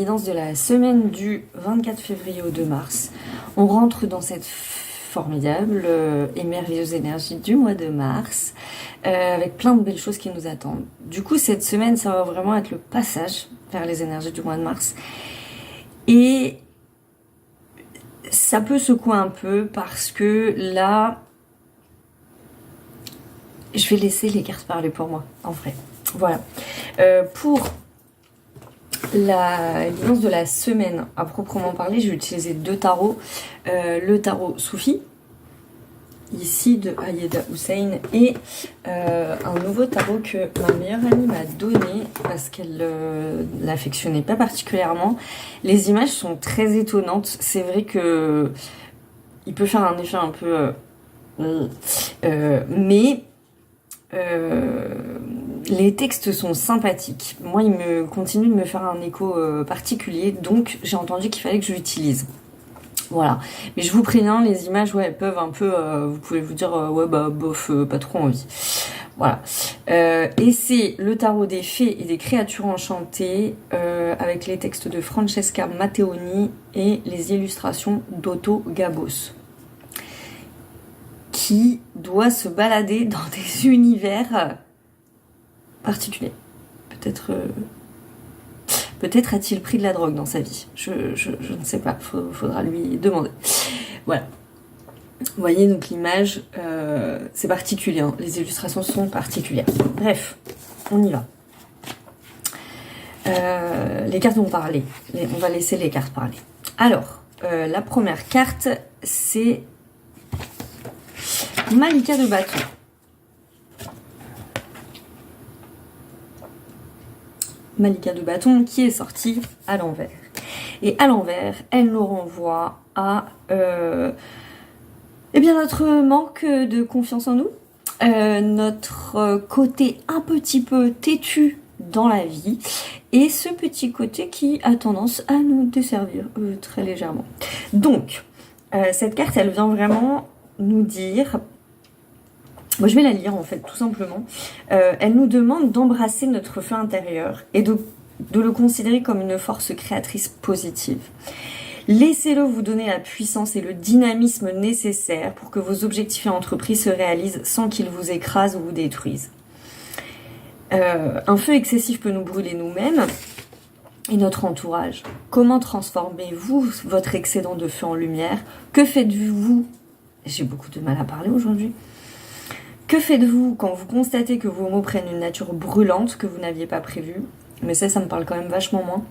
guidance de la semaine du 24 février au 2 mars. On rentre dans cette formidable et merveilleuse énergie du mois de mars, avec plein de belles choses qui nous attendent. Du coup, cette semaine, ça va vraiment être le passage vers les énergies du mois de mars. Et ça peut secouer un peu parce que là, je vais laisser les cartes parler pour moi, en vrai. Voilà. Pour la guidance de la semaine, à proprement parler, je vais utiliser deux tarots. Le tarot Soufi, ici de Ayeda Hussein, et un nouveau tarot que ma meilleure amie m'a donné parce qu'elle l'affectionnait pas particulièrement. Les images sont très étonnantes. C'est vrai que il peut faire un effet un peu... mais... les textes sont sympathiques. Moi, il me continue de me faire un écho particulier, donc j'ai entendu qu'il fallait que je l'utilise. Voilà. Mais je vous préviens, les images, ouais, elles peuvent un peu... vous pouvez vous dire, ouais, bah, bof, pas trop envie. Voilà. Et c'est le tarot des fées et des créatures enchantées, avec les textes de Francesca Matteoni et les illustrations d'Otto Gabos, qui doit se balader dans des univers particulier. Peut-être a-t-il pris de la drogue dans sa vie. Je ne sais pas. Faudra lui demander. Voilà. Vous voyez, donc l'image, c'est particulier. Hein. Les illustrations sont particulières. Bref, on y va. Les cartes vont parler. On va laisser les cartes parler. Alors, la première carte, c'est Malika de bâton. Malika de bâton qui est sortie à l'envers. Et à l'envers, elle nous renvoie à eh bien notre manque de confiance en nous, notre côté un petit peu têtu dans la vie, et ce petit côté qui a tendance à nous desservir très légèrement. Donc, cette carte, elle vient vraiment nous dire... Moi, je vais la lire, en fait, tout simplement. Elle nous demande d'embrasser notre feu intérieur et de le considérer comme une force créatrice positive. Laissez-le vous donner la puissance et le dynamisme nécessaires pour que vos objectifs et entreprises se réalisent sans qu'ils vous écrasent ou vous détruisent. Un feu excessif peut nous brûler nous-mêmes et notre entourage. Comment transformez-vous votre excédent de feu en lumière? Que faites-vous? J'ai beaucoup de mal à parler aujourd'hui. Que faites-vous quand vous constatez que vos mots prennent une nature brûlante que vous n'aviez pas prévue? Mais ça me parle quand même vachement moins.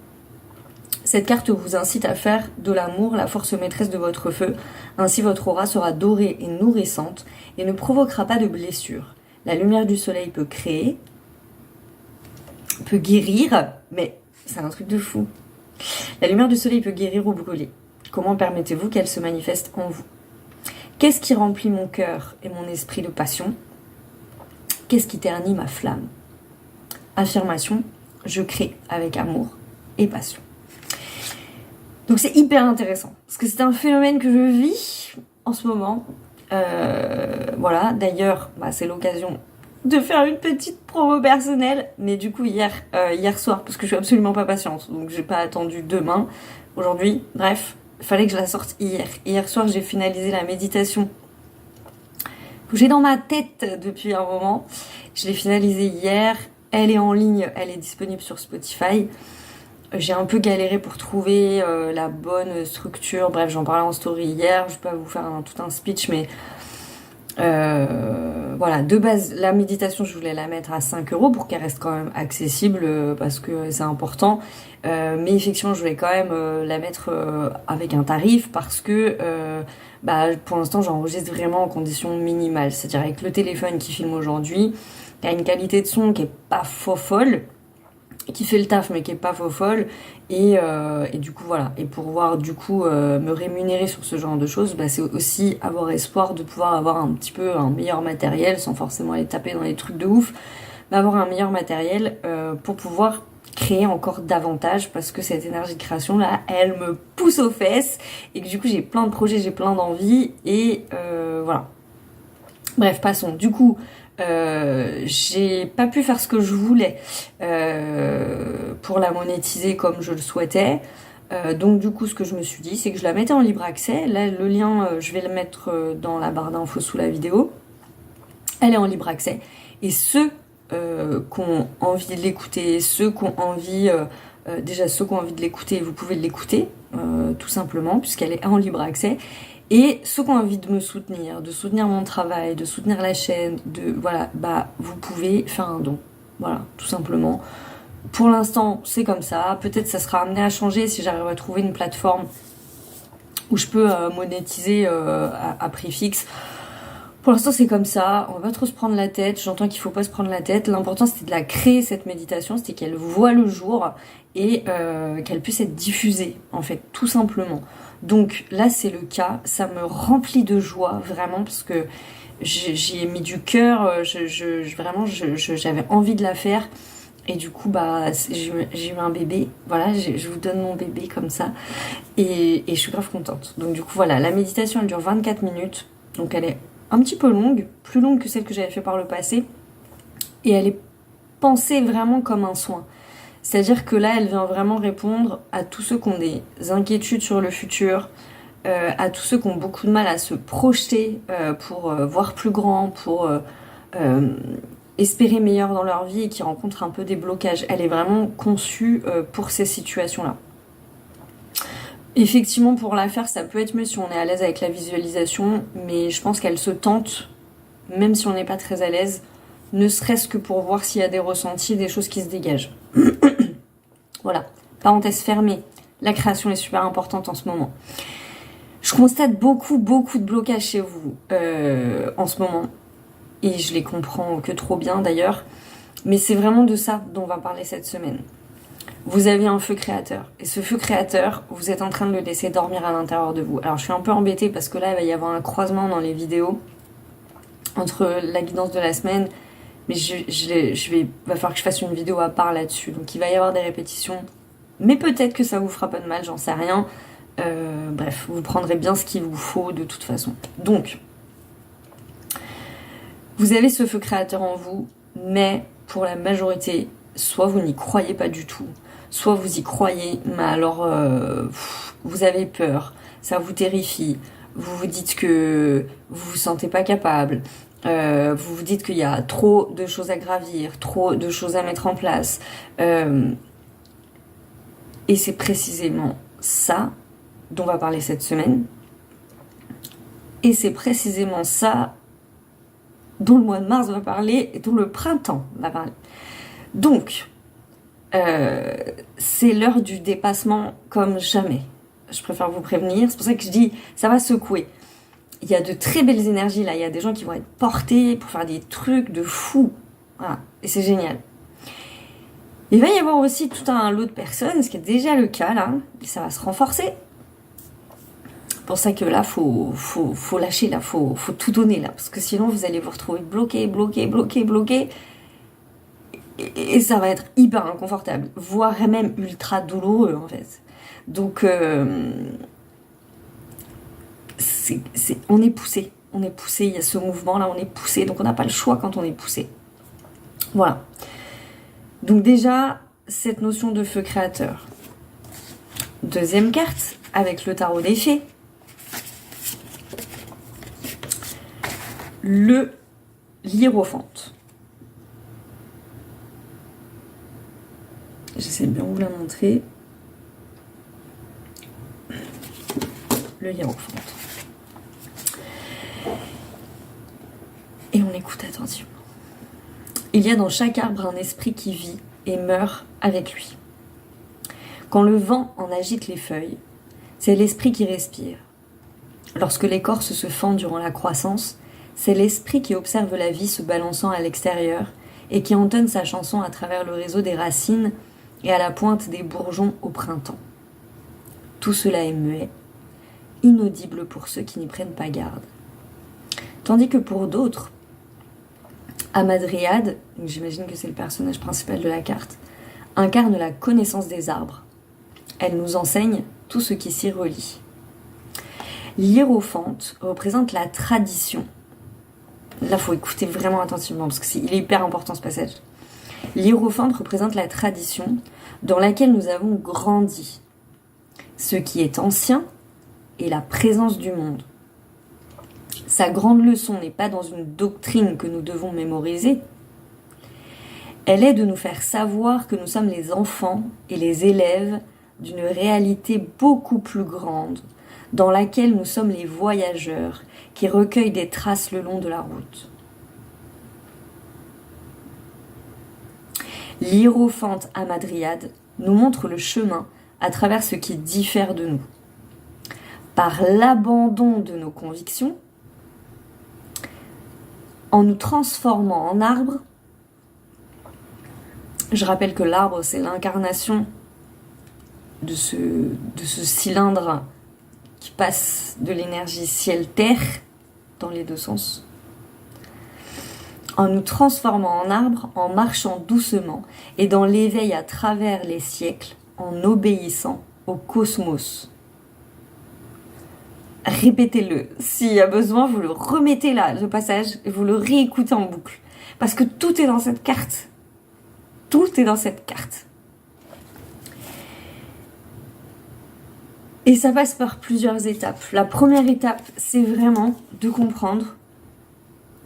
Cette carte vous incite à faire de l'amour la force maîtresse de votre feu. Ainsi, votre aura sera dorée et nourrissante et ne provoquera pas de blessures. La lumière du soleil peut créer, peut guérir, mais c'est un truc de fou. La lumière du soleil peut guérir ou brûler. Comment permettez-vous qu'elle se manifeste en vous? Qu'est-ce qui remplit mon cœur et mon esprit de passion? Qu'est-ce qui ternit ma flamme? Affirmation, je crée avec amour et passion. Donc c'est hyper intéressant, parce que c'est un phénomène que je vis en ce moment. Voilà, d'ailleurs, c'est l'occasion de faire une petite promo personnelle, mais du coup hier soir, parce que je suis absolument pas patiente, donc j'ai pas attendu demain, aujourd'hui, bref, il fallait que je la sorte hier. Hier soir, j'ai finalisé la méditation que j'ai dans ma tête depuis un moment. Je l'ai finalisée hier. Elle est en ligne, elle est disponible sur Spotify. J'ai un peu galéré pour trouver la bonne structure. Bref, j'en parlais en story hier. Je vais pas vous faire tout un speech, mais voilà. De base, la méditation, je voulais la mettre à 5 € pour qu'elle reste quand même accessible parce que c'est important. Mais effectivement, je voulais quand même la mettre avec un tarif parce que pour l'instant, j'enregistre vraiment en conditions minimales. C'est-à-dire avec le téléphone qui filme aujourd'hui, il y a une qualité de son qui est pas faux folle, qui fait le taf mais qui est pas faux folle, et du coup voilà. Et pour pouvoir du coup me rémunérer sur ce genre de choses, c'est aussi avoir espoir de pouvoir avoir un petit peu un meilleur matériel sans forcément aller taper dans les trucs de ouf, mais avoir un meilleur matériel pour pouvoir créer encore davantage, parce que cette énergie de création là, elle me pousse aux fesses, et que du coup j'ai plein de projets, j'ai plein d'envies, et voilà. Bref, passons. Du coup, j'ai pas pu faire ce que je voulais pour la monétiser comme je le souhaitais. Donc du coup, ce que je me suis dit, c'est que je la mettais en libre accès. Là, le lien, je vais le mettre dans la barre d'infos sous la vidéo. Elle est en libre accès. Et ceux qui ont envie de l'écouter, ceux qui ont envie... déjà, ceux qui ont envie de l'écouter, vous pouvez l'écouter, tout simplement, puisqu'elle est en libre accès. Et ceux qui ont envie de me soutenir, de soutenir mon travail, de soutenir la chaîne, voilà, bah vous pouvez faire un don. Voilà, tout simplement. Pour l'instant, c'est comme ça. Peut-être ça sera amené à changer si j'arrive à trouver une plateforme où je peux monétiser à prix fixe. Pour l'instant, c'est comme ça. On va pas trop se prendre la tête. J'entends qu'il faut pas se prendre la tête. L'important, c'était de la créer, cette méditation. C'était qu'elle voit le jour et qu'elle puisse être diffusée, en fait, tout simplement. Donc là, c'est le cas. Ça me remplit de joie, vraiment, parce que j'y ai mis du cœur. Vraiment, j'avais envie de la faire. Et du coup, bah, j'ai eu un bébé. Voilà, je vous donne mon bébé comme ça. Et je suis grave contente. Donc du coup, voilà, la méditation, elle dure 24 minutes. Donc elle est un petit peu longue, plus longue que celle que j'avais fait par le passé. Et elle est pensée vraiment comme un soin. C'est-à-dire que là, elle vient vraiment répondre à tous ceux qui ont des inquiétudes sur le futur, à tous ceux qui ont beaucoup de mal à se projeter pour voir plus grand, pour espérer meilleur dans leur vie et qui rencontrent un peu des blocages. Elle est vraiment conçue pour ces situations-là. Effectivement, pour la faire, ça peut être mieux si on est à l'aise avec la visualisation, mais je pense qu'elle se tente, même si on n'est pas très à l'aise, ne serait-ce que pour voir s'il y a des ressentis, des choses qui se dégagent. Voilà, parenthèse fermée, la création est super importante en ce moment. Je constate beaucoup de blocages chez vous en ce moment, et je les comprends que trop bien d'ailleurs, mais c'est vraiment de ça dont on va parler cette semaine. Vous avez un feu créateur, et ce feu créateur, vous êtes en train de le laisser dormir à l'intérieur de vous. Alors je suis un peu embêtée parce que là, il va y avoir un croisement dans les vidéos entre la guidance de la semaine, mais va falloir que je fasse une vidéo à part là-dessus. Donc il va y avoir des répétitions, mais peut-être que ça vous fera pas de mal, j'en sais rien. Bref, vous prendrez bien ce qu'il vous faut de toute façon. Donc, vous avez ce feu créateur en vous, mais pour la majorité, soit vous n'y croyez pas du tout, soit vous y croyez, mais alors vous avez peur, ça vous terrifie, vous vous dites que vous vous sentez pas capable, vous vous dites qu'il y a trop de choses à gravir, trop de choses à mettre en place. Et c'est précisément ça dont on va parler cette semaine. Et c'est précisément ça dont le mois de mars va parler et dont le printemps va parler. Donc, c'est l'heure du dépassement comme jamais. Je préfère vous prévenir. C'est pour ça que je dis, ça va secouer. Il y a de très belles énergies là. Il y a des gens qui vont être portés pour faire des trucs de fou. Voilà. Et c'est génial. Il va y avoir aussi tout un lot de personnes, ce qui est déjà le cas là. Et ça va se renforcer. C'est pour ça que là, faut lâcher là. Faut tout donner là. Parce que sinon, vous allez vous retrouver bloqué. Et ça va être hyper inconfortable, voire même ultra douloureux en fait. Donc on est poussé, il y a ce mouvement là, on est poussé, donc on n'a pas le choix quand on est poussé. Voilà. Donc déjà, cette notion de feu créateur. Deuxième carte, avec le tarot des fées. Le Hiérophante. J'essaie de bien vous la montrer. Le Hiérophante. Et on écoute attentivement. Il y a dans chaque arbre un esprit qui vit et meurt avec lui. Quand le vent en agite les feuilles, c'est l'esprit qui respire. Lorsque l'écorce se fend durant la croissance, c'est l'esprit qui observe la vie se balançant à l'extérieur et qui entonne sa chanson à travers le réseau des racines et à la pointe des bourgeons au printemps. Tout cela est muet, inaudible pour ceux qui n'y prennent pas garde. Tandis que pour d'autres, Hamadryad, j'imagine que c'est le personnage principal de la carte, incarne la connaissance des arbres. Elle nous enseigne tout ce qui s'y relie. L'hiérophante représente la tradition. Là, faut écouter vraiment attentivement parce que il est hyper important ce passage. L'hiérophante représente la tradition dans laquelle nous avons grandi, ce qui est ancien et la présence du monde. Sa grande leçon n'est pas dans une doctrine que nous devons mémoriser. Elle est de nous faire savoir que nous sommes les enfants et les élèves d'une réalité beaucoup plus grande, dans laquelle nous sommes les voyageurs qui recueillent des traces le long de la route. L'hiérophante Hamadryade nous montre le chemin à travers ce qui diffère de nous. Par l'abandon de nos convictions, en nous transformant en arbre. Je rappelle que l'arbre, c'est l'incarnation de ce cylindre qui passe de l'énergie ciel-terre dans les deux sens. En nous transformant en arbre, en marchant doucement et dans l'éveil à travers les siècles, en obéissant au cosmos. Répétez-le. S'il y a besoin, vous le remettez là, le passage, et vous le réécoutez en boucle. Parce que tout est dans cette carte. Tout est dans cette carte. Et ça passe par plusieurs étapes. La première étape, c'est vraiment de comprendre.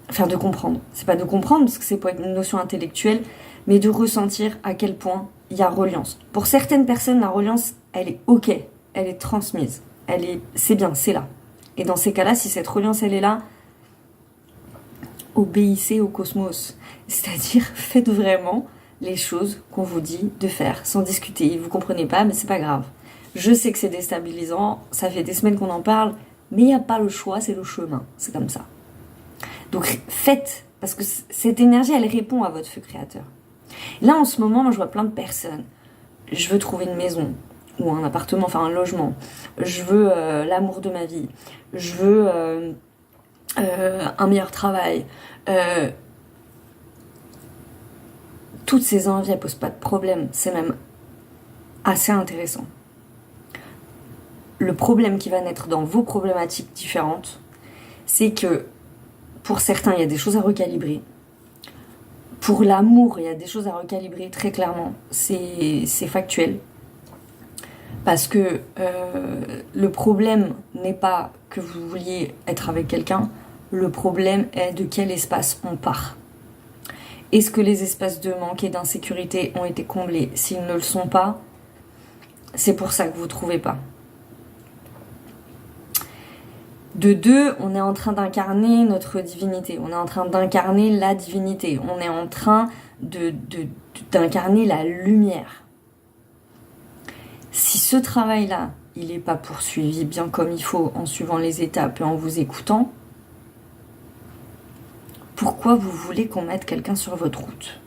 Enfin, de comprendre. C'est pas de comprendre, parce que c'est pas une notion intellectuelle, mais de ressentir à quel point il y a reliance. Pour certaines personnes, la reliance, elle est ok. Elle est transmise. C'est bien, c'est là. Et dans ces cas-là, si cette reliance, elle est là, obéissez au cosmos. C'est-à-dire, faites vraiment les choses qu'on vous dit de faire, sans discuter. Vous comprenez pas, mais c'est pas grave. Je sais que c'est déstabilisant, ça fait des semaines qu'on en parle, mais il n'y a pas le choix, c'est le chemin. C'est comme ça. Donc faites, parce que cette énergie, elle répond à votre feu créateur. Là, en ce moment, moi, je vois plein de personnes. Je veux trouver une maison, ou un appartement, enfin un logement. Je veux l'amour de ma vie. Je veux un meilleur travail. Toutes ces envies, elles posent pas de problème. C'est même assez intéressant. Le problème qui va naître dans vos problématiques différentes, c'est que pour certains, il y a des choses à recalibrer. Pour l'amour, il y a des choses à recalibrer, très clairement. C'est factuel. Parce que le problème n'est pas que vous vouliez être avec quelqu'un, le problème est de quel espace on part. Est-ce que les espaces de manque et d'insécurité ont été comblés? S'ils ne le sont pas, c'est pour ça que vous ne trouvez pas. De deux, on est en train d'incarner notre divinité, on est en train d'incarner la divinité, on est en train d'incarner la lumière. Si ce travail-là, il n'est pas poursuivi bien comme il faut, en suivant les étapes et en vous écoutant, pourquoi vous voulez qu'on mette quelqu'un sur votre route?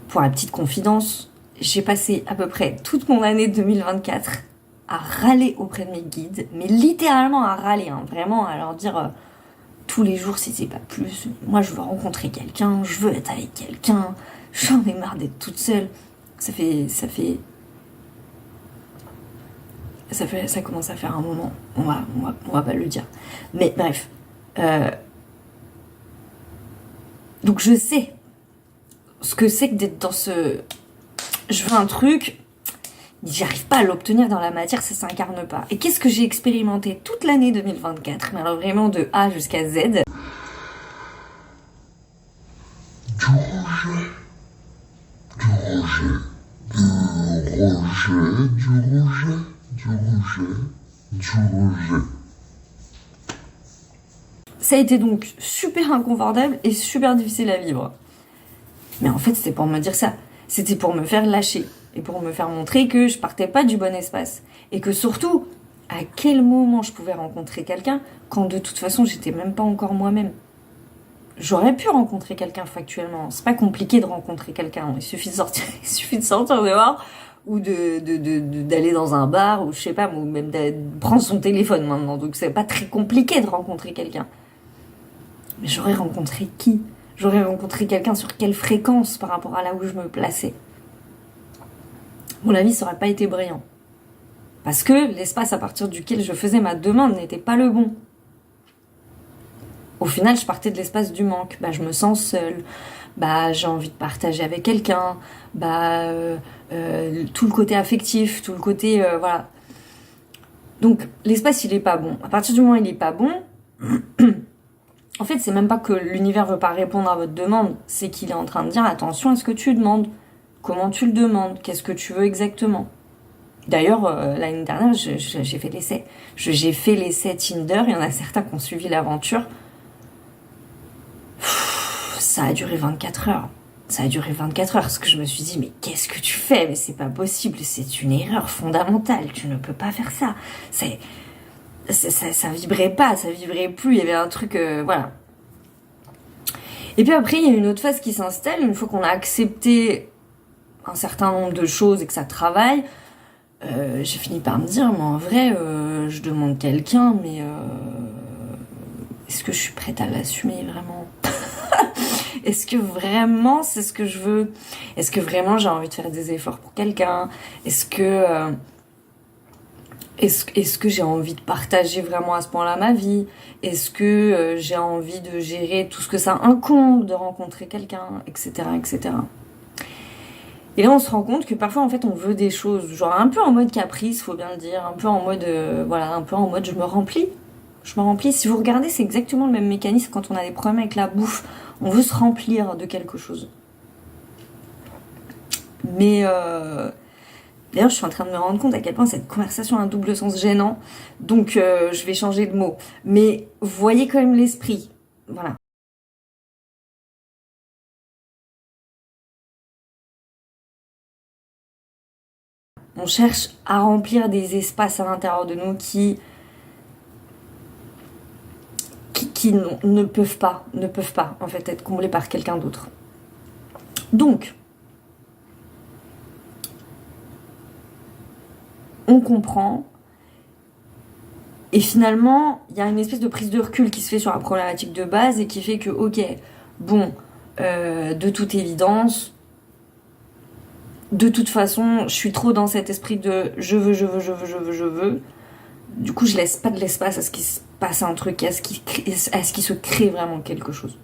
Pour la petite confidence, j'ai passé à peu près toute mon année 2024 à râler auprès de mes guides, mais littéralement à râler, hein, vraiment à leur dire tous les jours si c'est pas plus, moi je veux rencontrer quelqu'un, je veux être avec quelqu'un, j'en ai marre d'être toute seule. Ça commence à faire un moment, on va pas le dire. Mais bref. Donc je sais ce que c'est que d'être dans ce... Je veux un truc, j'arrive pas à l'obtenir dans la matière, ça s'incarne pas. Et qu'est-ce que j'ai expérimenté toute l'année 2024, mais alors vraiment de A jusqu'à Z. Du rejet. Ça a été donc super inconfortable et super difficile à vivre. Mais en fait, c'était pour me dire ça. C'était pour me faire lâcher. Et pour me faire montrer que je partais pas du bon espace. Et que surtout, à quel moment je pouvais rencontrer quelqu'un quand de toute façon, j'étais même pas encore moi-même. J'aurais pu rencontrer quelqu'un factuellement. C'est pas compliqué de rencontrer quelqu'un. Il suffit de sortir dehors ou d'aller dans un bar ou je sais pas, ou même de prendre son téléphone maintenant. Donc c'est pas très compliqué de rencontrer quelqu'un. Mais j'aurais rencontré qui? J'aurais rencontré quelqu'un sur quelle fréquence par rapport à là où je me plaçais? Mon avis, ça aurait pas été brillant. Parce que l'espace à partir duquel je faisais ma demande n'était pas le bon. Au final, je partais de l'espace du manque. Bah, je me sens seule. Bah, j'ai envie de partager avec quelqu'un. Bah, tout le côté affectif, tout le côté, voilà. Donc, l'espace, il est pas bon. À partir du moment où il est pas bon, en fait, c'est même pas que l'univers veut pas répondre à votre demande, c'est qu'il est en train de dire attention à ce que tu demandes. Comment tu le demandes? Qu'est-ce que tu veux exactement? D'ailleurs, l'année dernière, j'ai fait l'essai. J'ai fait l'essai Tinder. Il y en a certains qui ont suivi l'aventure. Ça a duré 24 heures. Ça a duré 24 heures parce que je me suis dit mais qu'est-ce que tu fais? Mais c'est pas possible, c'est une erreur fondamentale. Tu ne peux pas faire ça. Ça vibrait pas, ça vibrait plus. Il y avait un truc, voilà. Et puis après, il y a une autre phase qui s'installe. Une fois qu'on a accepté un certain nombre de choses et que ça travaille, j'ai fini par me dire, mais en vrai, je demande quelqu'un, mais est-ce que je suis prête à l'assumer vraiment? Est-ce que vraiment c'est ce que je veux? Est-ce que vraiment j'ai envie de faire des efforts pour quelqu'un? Est-ce que j'ai envie de partager vraiment à ce point-là ma vie? Est-ce que j'ai envie de gérer tout ce que ça incombe de rencontrer quelqu'un, etc., etc. Et là, on se rend compte que parfois, en fait, on veut des choses, genre un peu en mode caprice, faut bien le dire, un peu en mode, voilà, un peu en mode je me remplis. Je me remplis. Si vous regardez, c'est exactement le même mécanisme quand on a des problèmes avec la bouffe. On veut se remplir de quelque chose. Mais d'ailleurs, je suis en train de me rendre compte à quel point cette conversation a un double sens gênant. Donc, je vais changer de mot. Mais voyez quand même l'esprit. Voilà. On cherche à remplir des espaces à l'intérieur de nous qui ne peuvent pas, en fait, être comblés par quelqu'un d'autre. Donc, on comprend. Et finalement, il y a une espèce de prise de recul qui se fait sur la problématique de base et qui fait que, ok, bon, de toute évidence, de toute façon, je suis trop dans cet esprit de je veux, je veux, je veux, je veux, je veux. Du coup, je laisse pas de l'espace à ce qu'il se passe un truc, à ce qu'il se crée vraiment quelque chose.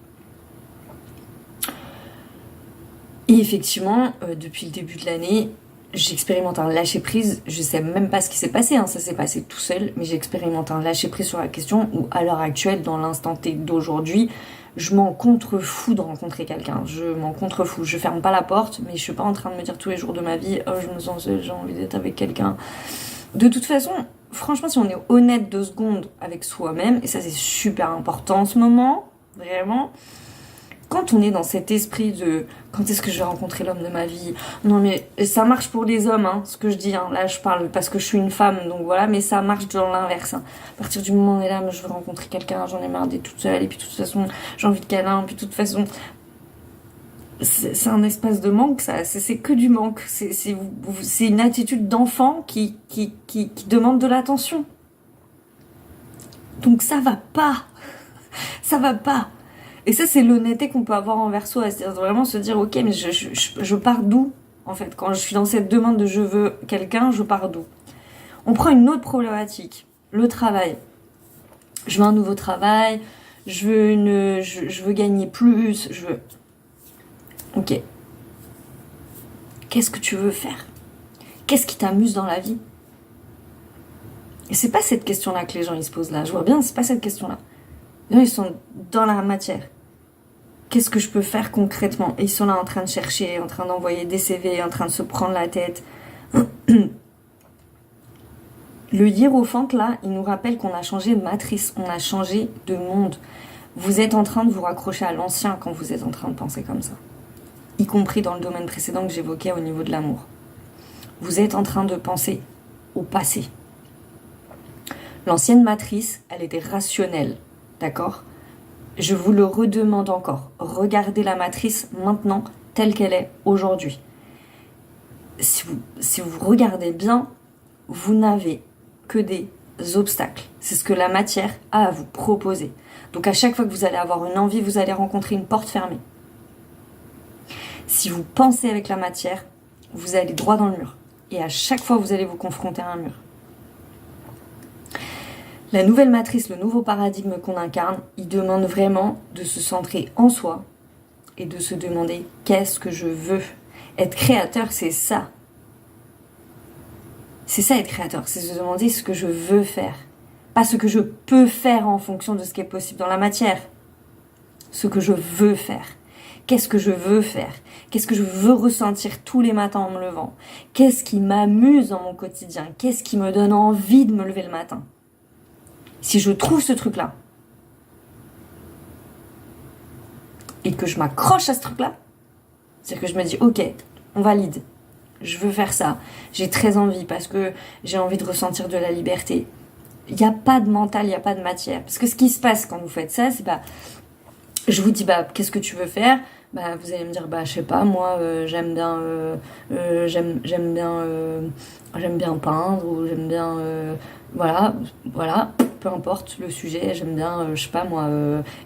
Et effectivement, depuis le début de l'année, j'expérimente un lâcher-prise. Je sais même pas ce qui s'est passé, hein, ça s'est passé tout seul, mais j'expérimente un lâcher-prise sur la question où, à l'heure actuelle, dans l'instant T d'aujourd'hui, je m'en contrefous de rencontrer quelqu'un. Je m'en contrefous. Je ferme pas la porte, mais je suis pas en train de me dire tous les jours de ma vie, oh, je me sens seule, j'ai envie d'être avec quelqu'un. De toute façon, franchement, si on est honnête 2 secondes avec soi-même, et ça c'est super important en ce moment, vraiment, quand on est dans cet esprit de quand est-ce que je vais rencontrer l'homme de ma vie, non mais ça marche pour les hommes, hein, ce que je dis, hein. Là je parle parce que je suis une femme, donc voilà, mais ça marche dans l'inverse. Hein. À partir du moment où on est là, mais je veux rencontrer quelqu'un, j'en ai marre d'être toute seule, et puis de toute façon j'ai envie de câlin, puis de toute façon c'est un espace de manque, ça, c'est que du manque, c'est une attitude d'enfant qui demande de l'attention. Donc ça va pas, ça va pas. Et ça, c'est l'honnêteté qu'on peut avoir envers soi. C'est-à-dire vraiment se dire, ok, mais je pars d'où, en fait? Quand je suis dans cette demande de je veux quelqu'un, je pars d'où? On prend une autre problématique, le travail. Je veux un nouveau travail, je veux gagner plus, je veux... Ok. Qu'est-ce que tu veux faire? Qu'est-ce qui t'amuse dans la vie? Et c'est pas cette question-là que les gens ils se posent là. Je vois bien, c'est pas cette question-là. Les gens, ils sont dans la matière. Qu'est-ce que je peux faire concrètement? Et ils sont là en train de chercher, en train d'envoyer des CV, en train de se prendre la tête. Le hiérophante, là, il nous rappelle qu'on a changé de matrice, on a changé de monde. Vous êtes en train de vous raccrocher à l'ancien quand vous êtes en train de penser comme ça. Y compris dans le domaine précédent que j'évoquais au niveau de l'amour. Vous êtes en train de penser au passé. L'ancienne matrice, elle était rationnelle, d'accord? Je vous le redemande encore. Regardez la matrice maintenant telle qu'elle est aujourd'hui. Si vous regardez bien, vous n'avez que des obstacles. C'est ce que la matière a à vous proposer. Donc à chaque fois que vous allez avoir une envie, vous allez rencontrer une porte fermée. Si vous pensez avec la matière, vous allez droit dans le mur. Et à chaque fois, vous allez vous confronter à un mur. La nouvelle matrice, le nouveau paradigme qu'on incarne, il demande vraiment de se centrer en soi et de se demander qu'est-ce que je veux. Être créateur, c'est ça. C'est ça être créateur, c'est se demander ce que je veux faire. Pas ce que je peux faire en fonction de ce qui est possible dans la matière. Ce que je veux faire. Qu'est-ce que je veux faire? Qu'est-ce que je veux ressentir tous les matins en me levant? Qu'est-ce qui m'amuse dans mon quotidien? Qu'est-ce qui me donne envie de me lever le matin? Si je trouve ce truc-là, et que je m'accroche à ce truc-là, c'est que je me dis, ok, on valide. Je veux faire ça. J'ai très envie parce que j'ai envie de ressentir de la liberté. Il n'y a pas de mental, il n'y a pas de matière. Parce que ce qui se passe quand vous faites ça, c'est je vous dis, qu'est-ce que tu veux faire? Vous allez me dire, je sais pas, moi, j'aime bien peindre, ou j'aime bien, voilà, peu importe le sujet, j'aime bien, je sais pas, moi,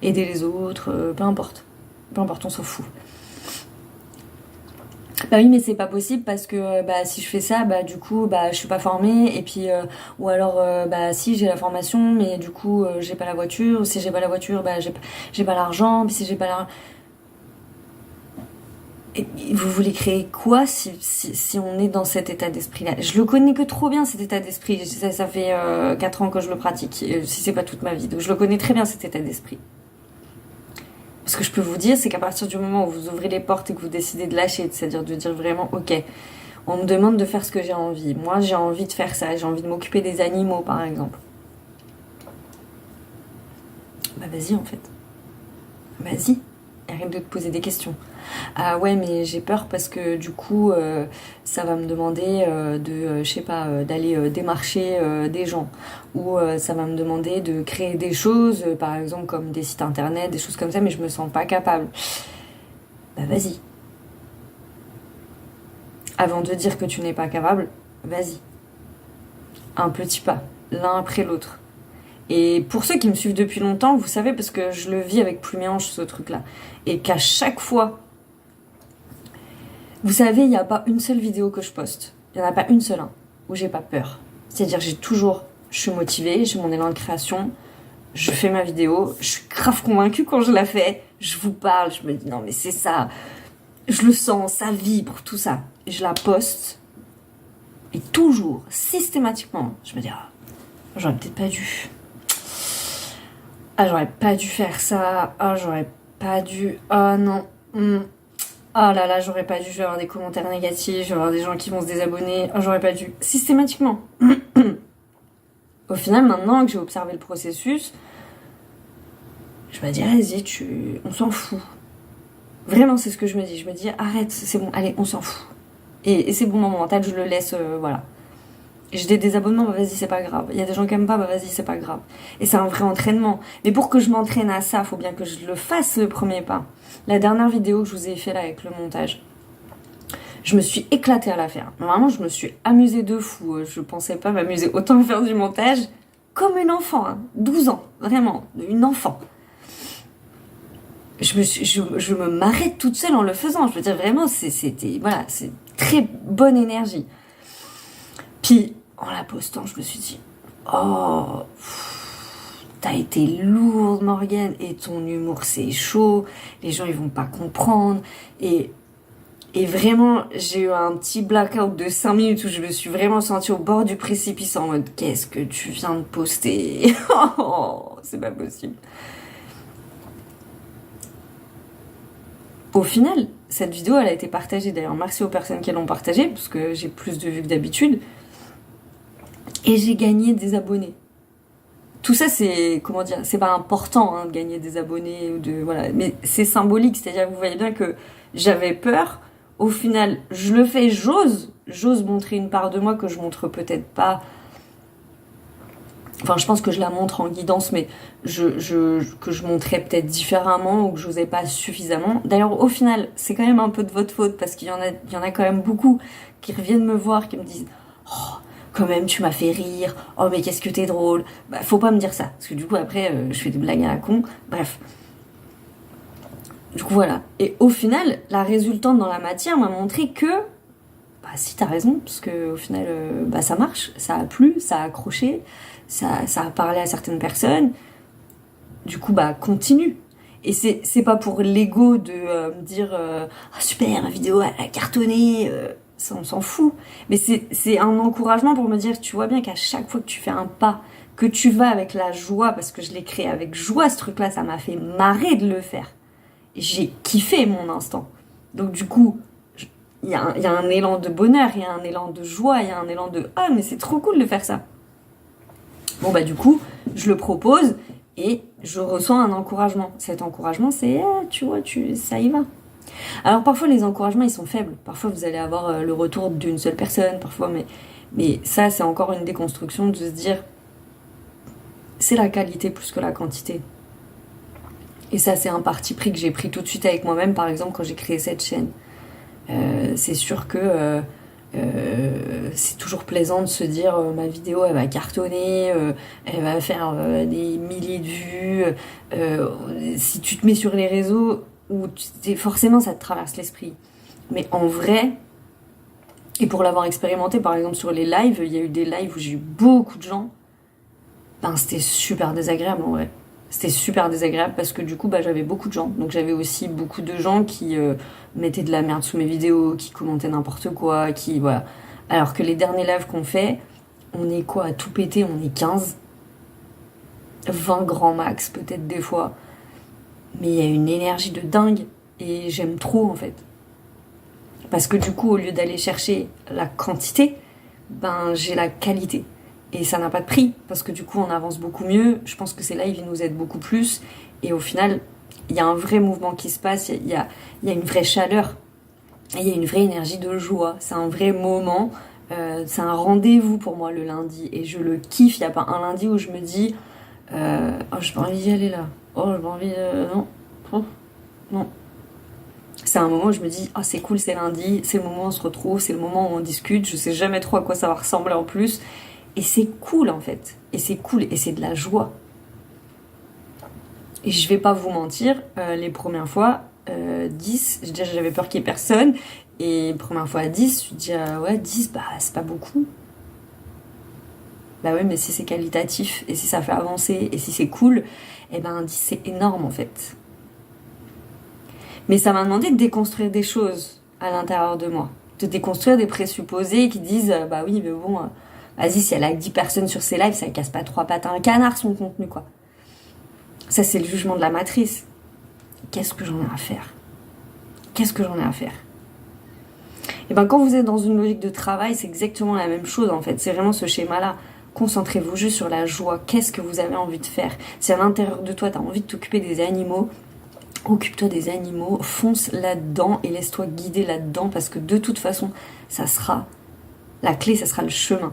aider les autres, peu importe, on s'en fout. Oui, mais c'est pas possible parce que si je fais ça, du coup, je suis pas formée, et puis ou alors si j'ai la formation, mais du coup j'ai pas la voiture, ou si j'ai pas la voiture, j'ai pas l'argent, puis si j'ai pas l'argent. Et vous voulez créer quoi si on est dans cet état d'esprit-là? Je le connais que trop bien, cet état d'esprit. Ça fait 4 ans que je le pratique, si c'est pas toute ma vie, donc je le connais très bien, cet état d'esprit. Ce que je peux vous dire, c'est qu'à partir du moment où vous ouvrez les portes et que vous décidez de lâcher, c'est-à-dire de dire vraiment, ok, on me demande de faire ce que j'ai envie. Moi, j'ai envie de faire ça. J'ai envie de m'occuper des animaux, par exemple. Vas-y, en fait. Vas-y. Arrête de te poser des questions. Ah ouais, mais j'ai peur parce que du coup, ça va me demander je sais pas, d'aller démarcher des gens. Ou ça va me demander de créer des choses, par exemple comme des sites internet, des choses comme ça, mais je me sens pas capable. Vas-y. Avant de dire que tu n'es pas capable, vas-y. Un petit pas, l'un après l'autre. Et pour ceux qui me suivent depuis longtemps, vous savez, parce que je le vis avec plume et hanche, ce truc-là. Et qu'à chaque fois, vous savez, il n'y a pas une seule vidéo que je poste. Il n'y en a pas une seule, où j'ai pas peur. C'est-à-dire, je suis motivée, j'ai mon élan de création, je fais ma vidéo, je suis grave convaincue quand je la fais, je vous parle, je me dis non mais c'est ça, je le sens, ça vibre, tout ça. Et je la poste, et toujours, systématiquement, je me dis, j'aurais peut-être pas dû. J'aurais pas dû faire ça. J'aurais pas dû. Non. Oh là là, j'aurais pas dû. Je vais avoir des commentaires négatifs. Je vais avoir des gens qui vont se désabonner. J'aurais pas dû. Systématiquement. Au final, maintenant que j'ai observé le processus, je me dis, vas-y, on s'en fout. Vraiment, c'est ce que je me dis. Je me dis, arrête, c'est bon, allez, on s'en fout. Et c'est bon, mon mental, je le laisse, voilà. J'ai des désabonnements, vas-y, c'est pas grave. Il y a des gens qui aiment pas, vas-y, c'est pas grave. Et c'est un vrai entraînement. Mais pour que je m'entraîne à ça, faut bien que je le fasse, le premier pas. La dernière vidéo que je vous ai fait là avec le montage, je me suis éclatée à la faire. Vraiment, je me suis amusée de fou. Je pensais pas m'amuser autant à faire du montage. Comme une enfant, 12 ans. Vraiment, une enfant. Je me marrais toute seule en le faisant. Je veux dire, vraiment, c'était, voilà, c'est très bonne énergie. Puis, en la postant, je me suis dit, t'as été lourde, Morgane, et ton humour, c'est chaud, les gens, ils vont pas comprendre, et vraiment, j'ai eu un petit blackout de 5 minutes où je me suis vraiment sentie au bord du précipice en mode, qu'est-ce que tu viens de poster? C'est pas possible. Au final, cette vidéo, elle a été partagée, d'ailleurs, merci aux personnes qui l'ont partagée, parce que j'ai plus de vues que d'habitude, et j'ai gagné des abonnés. Tout ça, c'est, comment dire, c'est pas important de gagner des abonnés, voilà, mais c'est symbolique, c'est-à-dire que vous voyez bien que j'avais peur, au final, je le fais, j'ose montrer une part de moi que je montre peut-être pas. Enfin, je pense que je la montre en guidance, mais que je montrais peut-être différemment ou que j'osais pas suffisamment. D'ailleurs, au final, c'est quand même un peu de votre faute parce qu'il y en a quand même beaucoup qui reviennent me voir, qui me disent « Oh, quand même, tu m'as fait rire. Oh, mais qu'est-ce que t'es drôle. » Faut pas me dire ça, parce que du coup, après, je fais des blagues à la con. Bref. Du coup, voilà. Et au final, la résultante dans la matière m'a montré que bah si, t'as raison, parce que au final, bah ça marche, ça a plu, ça a accroché, ça a parlé à certaines personnes. Du coup, bah continue. Et c'est pas pour l'ego de me dire ah super, ma vidéo elle a cartonné, ça on s'en fout. Mais c'est un encouragement pour me dire, tu vois bien qu'à chaque fois que tu fais un pas, que tu vas avec la joie, parce que je l'ai créé avec joie ce truc-là, ça m'a fait marrer de le faire. J'ai kiffé mon instant. Donc du coup, il y a un élan de bonheur, il y a un élan de joie, il y a un élan de ah mais c'est trop cool de faire ça. Bon bah du coup, je le propose et je reçois un encouragement. Cet encouragement, c'est tu vois, ça y va. Alors parfois les encouragements ils sont faibles. Parfois vous allez avoir le retour d'une seule personne, parfois, mais ça c'est encore une déconstruction de se dire c'est la qualité plus que la quantité. Et ça c'est un parti pris que j'ai pris tout de suite avec moi-même, par exemple quand j'ai créé cette chaîne. C'est sûr que c'est toujours plaisant de se dire ma vidéo elle va cartonner, elle va faire des milliers de vues. Si tu te mets sur les réseaux, forcément ça te traverse l'esprit. Mais en vrai, et pour l'avoir expérimenté par exemple sur les lives, il y a eu des lives où j'ai eu beaucoup de gens, ben c'était super désagréable en vrai. C'était super désagréable parce que du coup bah, j'avais beaucoup de gens. Donc j'avais aussi beaucoup de gens qui mettaient de la merde sous mes vidéos, qui commentaient n'importe quoi, qui voilà. Alors que les derniers lives qu'on fait, on est quoi à tout péter, on est 15, 20 grands max peut-être des fois. Mais il y a une énergie de dingue et j'aime trop en fait. Parce que du coup au lieu d'aller chercher la quantité, ben j'ai la qualité. Et ça n'a pas de prix, parce que du coup on avance beaucoup mieux. Je pense que ces lives ils nous aident beaucoup plus. Et au final, il y a un vrai mouvement qui se passe, il y a une vraie chaleur, il y a une vraie énergie de joie. C'est un vrai moment, c'est un rendez-vous pour moi le lundi. Et je le kiffe, il n'y a pas un lundi où je me dis oh j'ai pas envie d'y aller là, oh j'ai pas envie non, oh, non. C'est un moment où je me dis, oh c'est cool, c'est lundi, c'est le moment où on se retrouve, c'est le moment où on discute, je sais jamais trop à quoi ça va ressembler en plus. Et c'est cool en fait. Et c'est cool et c'est de la joie. Et je vais pas vous mentir, les premières fois, 10, déjà j'avais peur qu'il y ait personne. Et première fois à 10, je dis ouais 10, bah c'est pas beaucoup. Bah ouais mais si c'est qualitatif et si ça fait avancer et si c'est cool, et ben 10 c'est énorme en fait. Mais ça m'a demandé de déconstruire des choses à l'intérieur de moi. De déconstruire des présupposés qui disent bah oui mais bon... vas-y, si elle a 10 personnes sur ses lives, ça casse pas 3 pattes à un canard son contenu, quoi. Ça, c'est le jugement de la matrice. Qu'est-ce que j'en ai à faire? Qu'est-ce que j'en ai à faire? Et ben, quand vous êtes dans une logique de travail, c'est exactement la même chose, en fait. C'est vraiment ce schéma-là. Concentrez-vous juste sur la joie. Qu'est-ce que vous avez envie de faire? Si à l'intérieur de toi, t'as envie de t'occuper des animaux, occupe-toi des animaux, fonce là-dedans et laisse-toi guider là-dedans, parce que de toute façon, ça sera la clé, ça sera le chemin.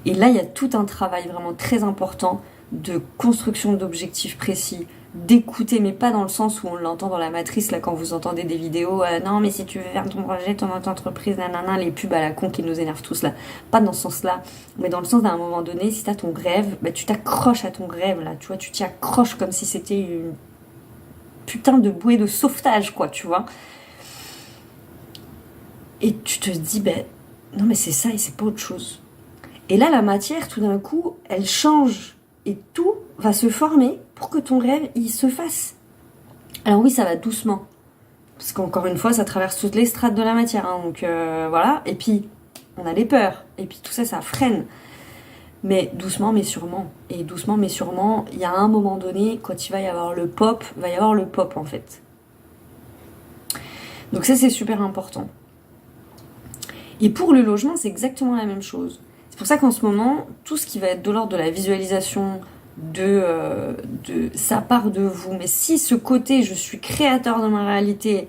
Et là, il y a tout un travail vraiment très important de construction d'objectifs précis, d'écouter, mais pas dans le sens où on l'entend dans la matrice, là, quand vous entendez des vidéos, non, mais si tu veux faire ton projet, ton entreprise, nanana, les pubs à la con qui nous énervent tous, là. Pas dans ce sens-là, mais dans le sens d'un moment donné, si t'as ton rêve, bah, tu t'accroches à ton rêve, là, tu vois, tu t'y accroches comme si c'était une putain de bouée de sauvetage, quoi, tu vois. Et tu te dis, ben, non, mais c'est ça et c'est pas autre chose. Et là, la matière, tout d'un coup, elle change. Et tout va se former pour que ton rêve, il se fasse. Alors oui, ça va doucement. Parce qu'encore une fois, ça traverse toutes les strates de la matière. Hein, donc voilà. Et puis, on a les peurs. Et puis tout ça, ça freine. Mais doucement, mais sûrement. Et doucement, mais sûrement, il y a un moment donné, quand il va y avoir le pop, va y avoir le pop, en fait. Donc ça, c'est super important. Et pour le logement, c'est exactement la même chose. C'est pour ça qu'en ce moment, tout ce qui va être de l'ordre de la visualisation, de ça part de vous. Mais si ce côté, je suis créateur de ma réalité,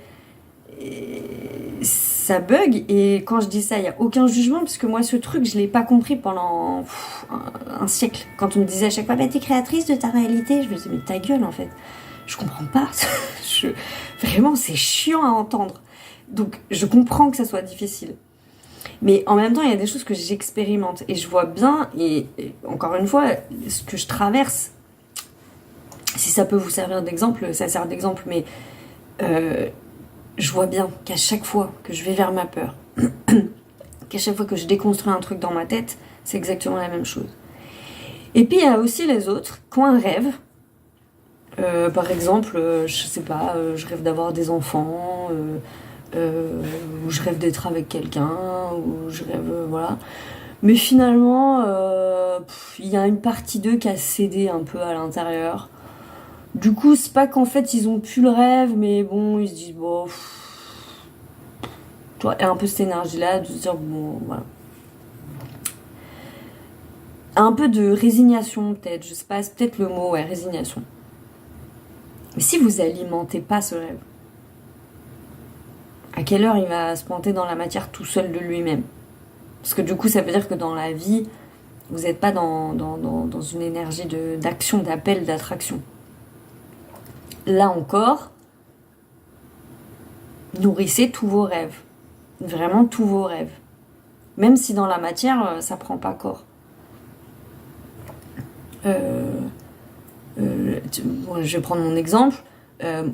ça bug. Et quand je dis ça, il n'y a aucun jugement, parce que moi, ce truc, je ne l'ai pas compris pendant un siècle. Quand on me disait à chaque fois, bah, t'es créatrice de ta réalité, je me disais, mais ta gueule, en fait. Je comprends pas. Vraiment, c'est chiant à entendre. Donc, je comprends que ça soit difficile. Mais en même temps, il y a des choses que j'expérimente et je vois bien, et encore une fois, ce que je traverse, si ça peut vous servir d'exemple, ça sert d'exemple, mais je vois bien qu'à chaque fois que je vais vers ma peur, qu'à chaque fois que je déconstruis un truc dans ma tête, c'est exactement la même chose. Et puis il y a aussi les autres qui ont un rêve. Par exemple, je sais pas, je rêve d'avoir des enfants, ou je rêve d'être avec quelqu'un, ou je rêve, voilà. Mais finalement, il y a une partie d'eux qui a cédé un peu à l'intérieur. Du coup, c'est pas qu'en fait ils ont plus le rêve, mais bon, ils se disent, bon, tu vois, et un peu cette énergie-là, de se dire, bon, voilà. Un peu de résignation, peut-être, je sais pas, c'est peut-être le mot, ouais, résignation. Mais si vous alimentez pas ce rêve, à quelle heure il va se pointer dans la matière tout seul de lui-même? Parce que du coup, ça veut dire que dans la vie, vous n'êtes pas dans une énergie d'action, d'appel, d'attraction. Là encore, nourrissez tous vos rêves. Vraiment tous vos rêves. Même si dans la matière, ça prend pas corps. Bon, je vais prendre mon exemple.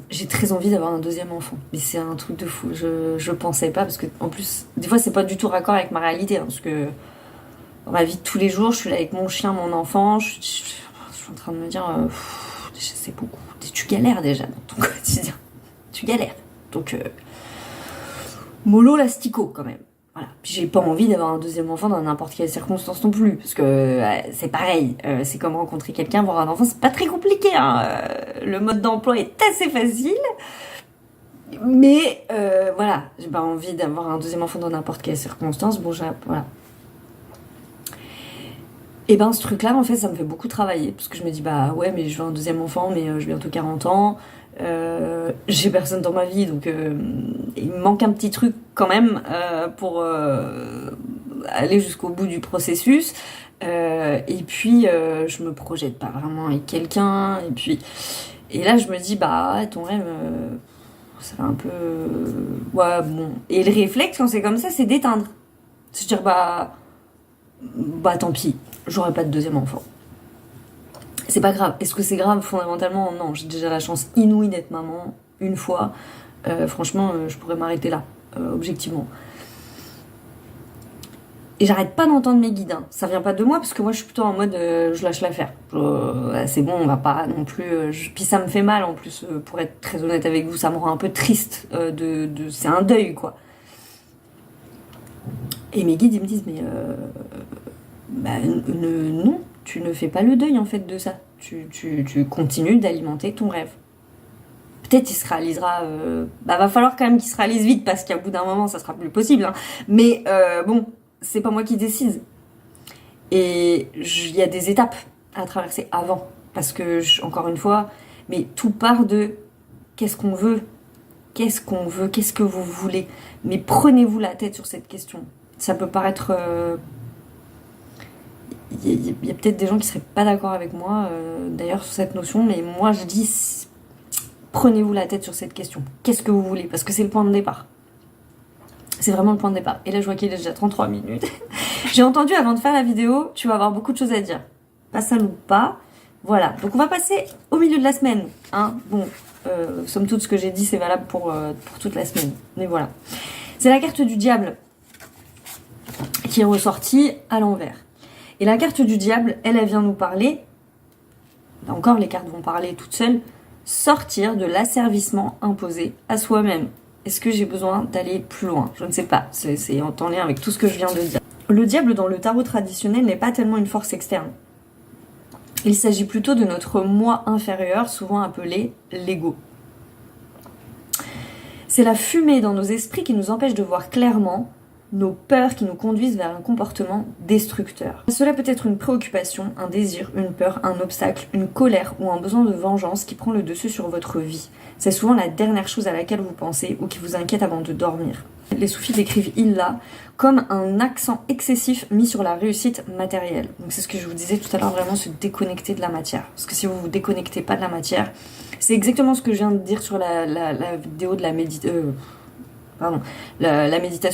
J'ai très envie d'avoir un deuxième enfant, mais c'est un truc de fou. Je pensais pas, parce que en plus, des fois, c'est pas du tout raccord avec ma réalité, hein, parce que dans ma vie de tous les jours, je suis là avec mon chien, mon enfant, je suis en train de me dire, c'est beaucoup. Tu galères déjà dans ton quotidien. Tu galères. Donc, mollo l'astico quand même. Voilà. Puis j'ai pas envie d'avoir un deuxième enfant dans n'importe quelle circonstance non plus, parce que c'est pareil, c'est comme rencontrer quelqu'un, avoir un enfant, c'est pas très compliqué, hein. Le mode d'emploi est assez facile, mais voilà, j'ai pas envie d'avoir un deuxième enfant dans n'importe quelle circonstance, bon, voilà. Et ben ce truc-là, en fait, ça me fait beaucoup travailler, parce que je me dis, bah ouais, mais je veux un deuxième enfant, mais j'ai bientôt 40 ans, j'ai personne dans ma vie, donc il me manque un petit truc quand même pour aller jusqu'au bout du processus. Et puis je me projette pas vraiment avec quelqu'un. Et là je me dis bah ton rêve, ça va un peu, ouais bon. Et le réflexe quand c'est comme ça, c'est d'éteindre, c'est dire bah tant pis, j'aurai pas de deuxième enfant. C'est pas grave. Est-ce que c'est grave fondamentalement? Non, j'ai déjà la chance inouïe d'être maman une fois. Franchement, je pourrais m'arrêter là, objectivement. Et j'arrête pas d'entendre mes guides. Hein. Ça vient pas de moi parce que moi je suis plutôt en mode je lâche l'affaire. C'est bon, on va pas non plus. Puis ça me fait mal en plus, pour être très honnête avec vous, ça me rend un peu triste. C'est un deuil quoi. Et mes guides ils me disent mais non. Tu ne fais pas le deuil en fait de ça. Tu continues d'alimenter ton rêve. Peut-être il se réalisera. Va falloir quand même qu'il se réalise vite parce qu'à bout d'un moment ça sera plus possible. Hein. Mais bon, c'est pas moi qui décide. Et il y a des étapes à traverser avant. Parce que, encore une fois, mais tout part de qu'est-ce qu'on veut. Qu'est-ce qu'on veut, qu'est-ce que vous voulez. Mais prenez-vous la tête sur cette question. Ça peut paraître. Il y a peut-être des gens qui seraient pas d'accord avec moi, d'ailleurs, sur cette notion, mais moi je dis prenez-vous la tête sur cette question. Qu'est-ce que vous voulez? Parce que c'est le point de départ. C'est vraiment le point de départ. Et là, je vois qu'il est déjà 33 minutes. J'ai entendu avant de faire la vidéo, tu vas avoir beaucoup de choses à dire. Pas ça ou pas. Voilà. Donc, on va passer au milieu de la semaine. Hein. Bon, somme toute, ce que j'ai dit, c'est valable pour toute la semaine. Mais voilà. C'est la carte du diable qui est ressortie à l'envers. Et la carte du diable, elle vient nous parler, là encore les cartes vont parler toutes seules, sortir de l'asservissement imposé à soi-même. Est-ce que j'ai besoin d'aller plus loin? Je ne sais pas, c'est en lien avec tout ce que je viens de dire. Le diable dans le tarot traditionnel n'est pas tellement une force externe. Il s'agit plutôt de notre moi inférieur, souvent appelé l'ego. C'est la fumée dans nos esprits qui nous empêche de voir clairement nos peurs qui nous conduisent vers un comportement destructeur. Cela peut être une préoccupation, un désir, une peur, un obstacle, une colère ou un besoin de vengeance qui prend le dessus sur votre vie. C'est souvent la dernière chose à laquelle vous pensez ou qui vous inquiète avant de dormir. Les soufis décrivent Illa comme un accent excessif mis sur la réussite matérielle. Donc c'est ce que je vous disais tout à l'heure, vraiment se déconnecter de la matière. Parce que si vous vous déconnectez pas de la matière, c'est exactement ce que je viens de dire sur la vidéo de la méditation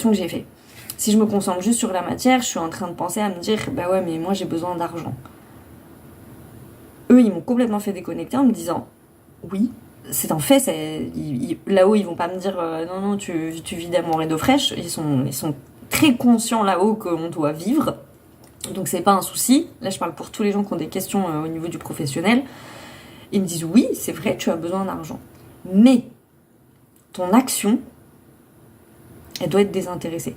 que j'ai fait. Si je me concentre juste sur la matière, je suis en train de penser à me dire bah ouais mais moi j'ai besoin d'argent. Eux ils m'ont complètement fait déconnecter en me disant oui, c'est un fait, là-haut ils vont pas me dire non non tu vis d'amour et d'eau fraîche, ils sont très conscients là-haut qu'on doit vivre, donc c'est pas un souci. Là je parle pour tous les gens qui ont des questions au niveau du professionnel, ils me disent oui c'est vrai tu as besoin d'argent, mais ton action elle doit être désintéressée,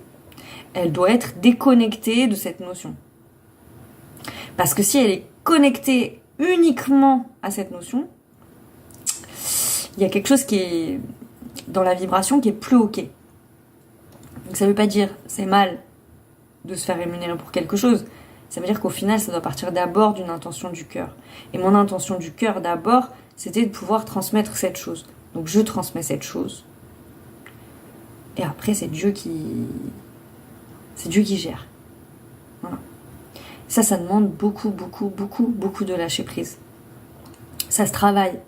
elle doit être déconnectée de cette notion, parce que si elle est connectée uniquement à cette notion, il y a quelque chose qui est dans la vibration qui est plus ok. Donc ça veut pas dire c'est mal de se faire rémunérer pour quelque chose. Ça veut dire qu'au final, ça doit partir d'abord d'une intention du cœur. Et mon intention du cœur d'abord, c'était de pouvoir transmettre cette chose. Donc je transmets cette chose. Et après, c'est Dieu qui gère. Voilà. Ça demande beaucoup de lâcher prise. Ça se travaille.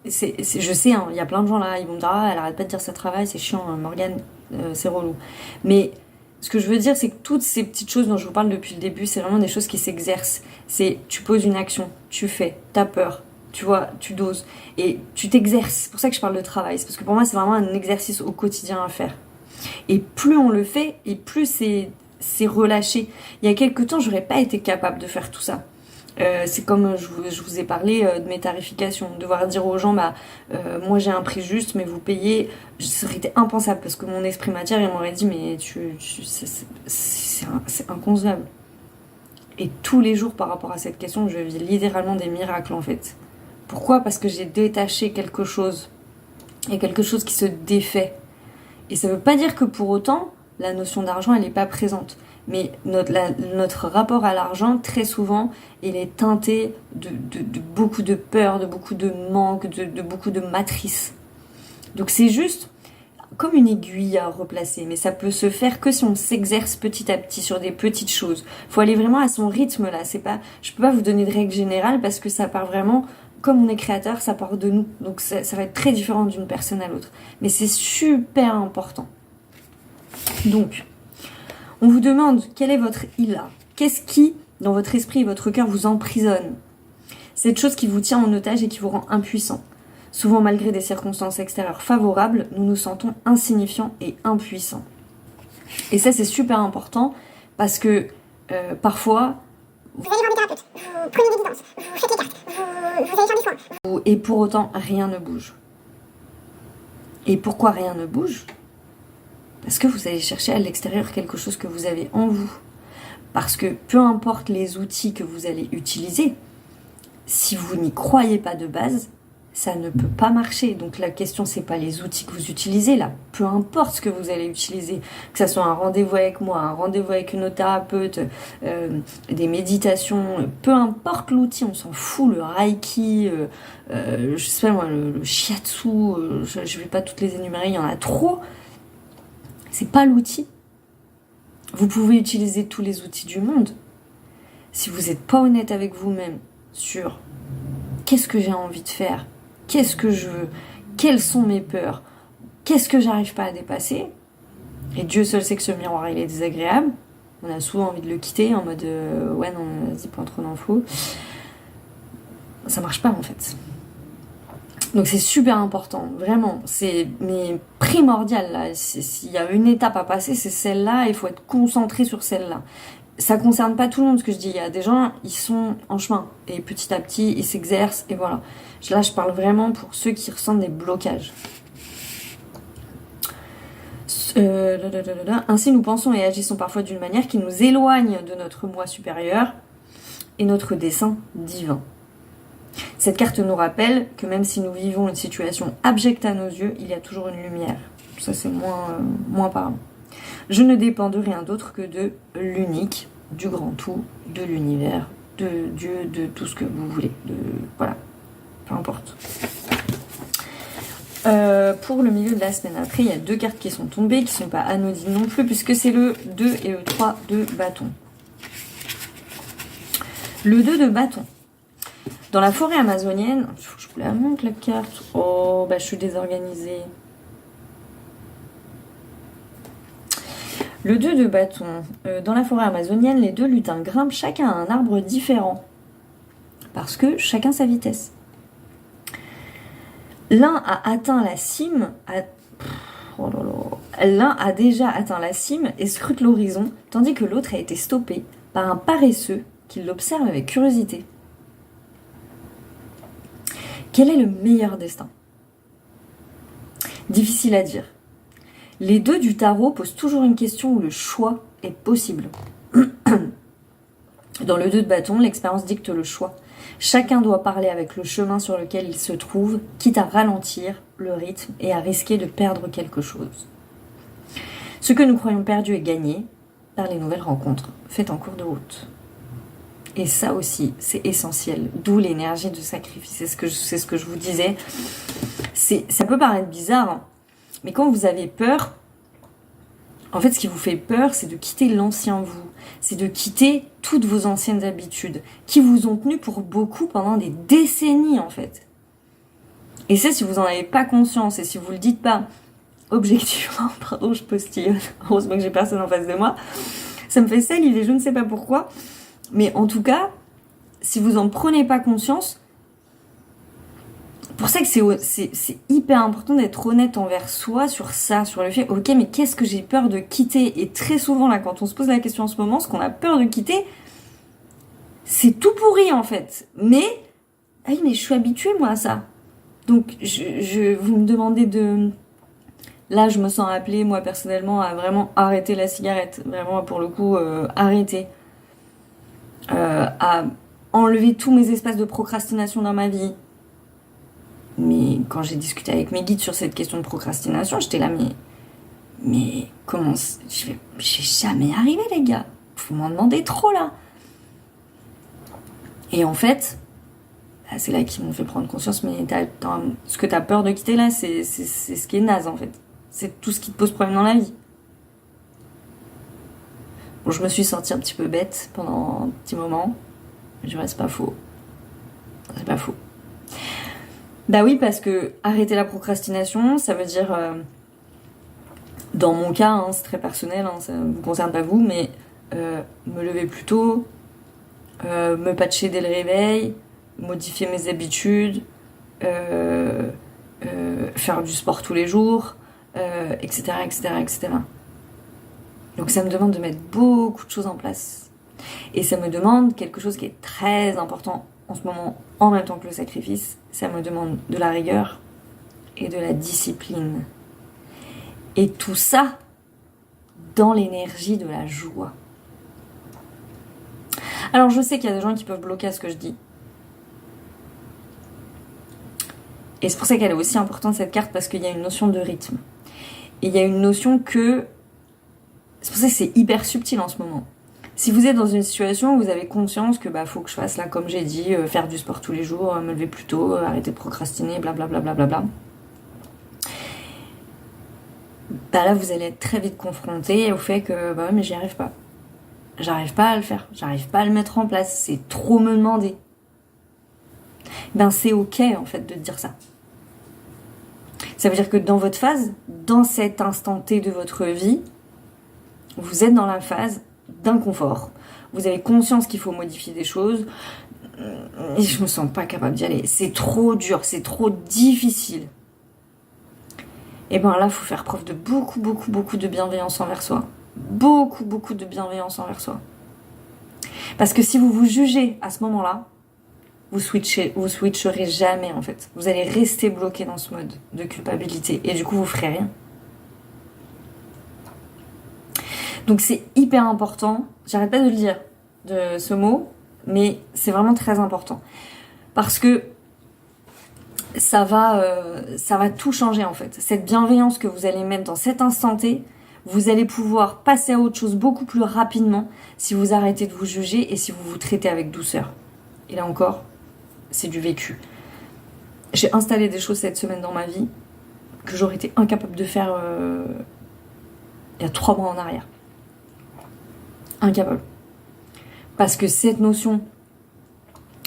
Je sais, hein, y a plein de gens là, ils vont me dire ah, elle arrête pas de dire ça travaille, c'est chiant, Morgane, c'est relou. Mais ce que je veux dire, c'est que toutes ces petites choses dont je vous parle depuis le début, c'est vraiment des choses qui s'exercent. C'est tu poses une action, tu fais, t'as peur, tu vois, tu doses et tu t'exerces. C'est pour ça que je parle de travail, c'est parce que pour moi c'est vraiment un exercice au quotidien à faire. Et plus on le fait, et plus c'est relâché. Il y a quelques temps, j'aurais pas été capable de faire tout ça. C'est comme je vous ai parlé de mes tarifications, devoir dire aux gens moi j'ai un prix juste mais vous payez, ça aurait été impensable parce que mon esprit matière il m'aurait dit mais c'est inconcevable. Et tous les jours par rapport à cette question je vis littéralement des miracles en fait. Pourquoi? Parce que j'ai détaché quelque chose, il y a quelque chose qui se défait, et ça veut pas dire que pour autant la notion d'argent elle n'est pas présente. Mais notre rapport à l'argent, très souvent, il est teinté de beaucoup de peur, de beaucoup de manque, de beaucoup de matrices. Donc c'est juste comme une aiguille à replacer, mais ça peut se faire que si on s'exerce petit à petit sur des petites choses. Faut aller vraiment à son rythme là. Je peux pas vous donner de règle générale parce que ça part vraiment, comme on est créateur, ça part de nous. Donc ça va être très différent d'une personne à l'autre. Mais c'est super important. Donc, on vous demande quel est votre ila. Qu'est-ce qui, dans votre esprit et votre cœur, vous emprisonne? Cette chose qui vous tient en otage et qui vous rend impuissant. Souvent, malgré des circonstances extérieures favorables, nous nous sentons insignifiants et impuissants. Et ça, c'est super important parce que parfois, vous allez voir des thérapeutes, vous prenez des distances, vous faites les cartes, vous allez faire des soins. Et pour autant, rien ne bouge. Et pourquoi rien ne bouge? Parce que vous allez chercher à l'extérieur quelque chose que vous avez en vous. Parce que peu importe les outils que vous allez utiliser, si vous n'y croyez pas de base, ça ne peut pas marcher. Donc la question, c'est pas les outils que vous utilisez là. Peu importe ce que vous allez utiliser, que ce soit un rendez-vous avec moi, un rendez-vous avec une autre thérapeute, des méditations, peu importe l'outil, on s'en fout, le reiki, je sais pas moi, le shiatsu, je vais pas toutes les énumérer, il y en a trop. C'est pas l'outil. Vous pouvez utiliser tous les outils du monde. Si vous n'êtes pas honnête avec vous-même sur qu'est-ce que j'ai envie de faire, qu'est-ce que je veux, quelles sont mes peurs, qu'est-ce que j'arrive pas à dépasser, et Dieu seul sait que ce miroir il est désagréable, on a souvent envie de le quitter en mode ouais non, vas-y, pas trop d'en fous. Ça marche pas en fait. Donc c'est super important, vraiment, c'est primordial là. S'il y a une étape à passer, c'est celle-là, il faut être concentré sur celle-là. Ça concerne pas tout le monde ce que je dis, il y a des gens, ils sont en chemin, et petit à petit, ils s'exercent, et voilà. Là, je parle vraiment pour ceux qui ressentent des blocages. Ainsi, nous pensons et agissons parfois d'une manière qui nous éloigne de notre moi supérieur et notre dessein divin. Cette carte nous rappelle que même si nous vivons une situation abjecte à nos yeux, il y a toujours une lumière. Ça, c'est moins parlant. Je ne dépends de rien d'autre que de l'unique, du grand tout, de l'univers, de Dieu, de tout ce que vous voulez. Voilà, peu importe. Pour le milieu de la semaine, après, il y a 2 cartes qui sont tombées, qui ne sont pas anodines non plus, puisque c'est le 2 et le 3 de bâton. Le 2 de bâton. Dans la forêt amazonienne, il faut que je vous la montre la carte. Oh, bah je suis désorganisée. Le 2 de bâton. Dans la forêt amazonienne, les 2 lutins grimpent chacun à un arbre différent. Parce que chacun sa vitesse. L'un a atteint la cime, oh là là. L'un a déjà atteint la cime et scrute l'horizon, tandis que l'autre a été stoppé par un paresseux qui l'observe avec curiosité. Quel est le meilleur destin? Difficile à dire. Les deux du tarot posent toujours une question où le choix est possible. Dans le 2 de bâton, l'expérience dicte le choix. Chacun doit parler avec le chemin sur lequel il se trouve, quitte à ralentir le rythme et à risquer de perdre quelque chose. Ce que nous croyons perdu est gagné par les nouvelles rencontres faites en cours de route. Et ça aussi, c'est essentiel, d'où l'énergie de sacrifice. C'est ce que je vous disais. Ça peut paraître bizarre, hein, mais quand vous avez peur, en fait, ce qui vous fait peur, c'est de quitter l'ancien vous. C'est de quitter toutes vos anciennes habitudes, qui vous ont tenu pour beaucoup pendant des décennies, en fait. Et ça, si vous n'en avez pas conscience, et si vous le dites pas objectivement, pardon, je postillonne, heureusement que j'ai personne en face de moi, ça me fait saliver, je ne sais pas pourquoi, mais en tout cas, si vous en prenez pas conscience, pour ça que c'est hyper important d'être honnête envers soi sur ça, sur le fait, ok, mais qu'est-ce que j'ai peur de quitter? Et très souvent, là, quand on se pose la question en ce moment, ce qu'on a peur de quitter, c'est tout pourri, en fait. Mais, ah oui, mais je suis habituée, moi, à ça. Donc, vous me demandez de... Là, je me sens appelée, moi, personnellement, à vraiment arrêter la cigarette. Vraiment, pour le coup, arrêter. À enlever tous mes espaces de procrastination dans ma vie. Mais quand j'ai discuté avec mes guides sur cette question de procrastination, j'étais là, mais comment... Je vais jamais arrivé, les gars. Vous m'en demandez trop, là. Et en fait, c'est là qu'ils m'ont fait prendre conscience, mais ce que t'as peur de quitter, là, c'est ce qui est naze, en fait. C'est tout ce qui te pose problème dans la vie. Bon, je me suis sentie un petit peu bête pendant un petit moment. Mais je vois, c'est pas faux. C'est pas faux. Bah oui, parce que arrêter la procrastination, ça veut dire, dans mon cas, hein, c'est très personnel, hein, ça ne vous concerne pas vous, mais me lever plus tôt, me patcher dès le réveil, modifier mes habitudes, faire du sport tous les jours, etc., etc., etc. Donc ça me demande de mettre beaucoup de choses en place. Et ça me demande quelque chose qui est très important en ce moment, en même temps que le sacrifice, ça me demande de la rigueur et de la discipline. Et tout ça dans l'énergie de la joie. Alors je sais qu'il y a des gens qui peuvent bloquer à ce que je dis. Et c'est pour ça qu'elle est aussi importante cette carte, parce qu'il y a une notion de rythme. Et il y a une notion que... C'est pour ça que c'est hyper subtil en ce moment. Si vous êtes dans une situation où vous avez conscience que faut que je fasse là, comme j'ai dit, faire du sport tous les jours, me lever plus tôt, arrêter de procrastiner, blablabla, là vous allez être très vite confronté au fait que mais j'y arrive pas. J'arrive pas à le faire, j'arrive pas à le mettre en place, c'est trop me demander. C'est ok en fait de dire ça. Ça veut dire que dans votre phase, dans cet instant T de votre vie, vous êtes dans la phase d'inconfort. Vous avez conscience qu'il faut modifier des choses. Et je me sens pas capable d'y aller. C'est trop dur, c'est trop difficile. Et là, il faut faire preuve de beaucoup, beaucoup, beaucoup de bienveillance envers soi. Beaucoup, beaucoup de bienveillance envers soi. Parce que si vous vous jugez à ce moment-là, vous switcherez jamais en fait. Vous allez rester bloqué dans ce mode de culpabilité. Et du coup, vous ferez rien. Donc c'est hyper important, j'arrête pas de le dire, de ce mot, mais c'est vraiment très important. Parce que ça va tout changer en fait. Cette bienveillance que vous allez mettre dans cet instant T, vous allez pouvoir passer à autre chose beaucoup plus rapidement si vous arrêtez de vous juger et si vous vous traitez avec douceur. Et là encore, c'est du vécu. J'ai installé des choses cette semaine dans ma vie que j'aurais été incapable de faire il y a 3 mois en arrière. Incapable. Parce que cette notion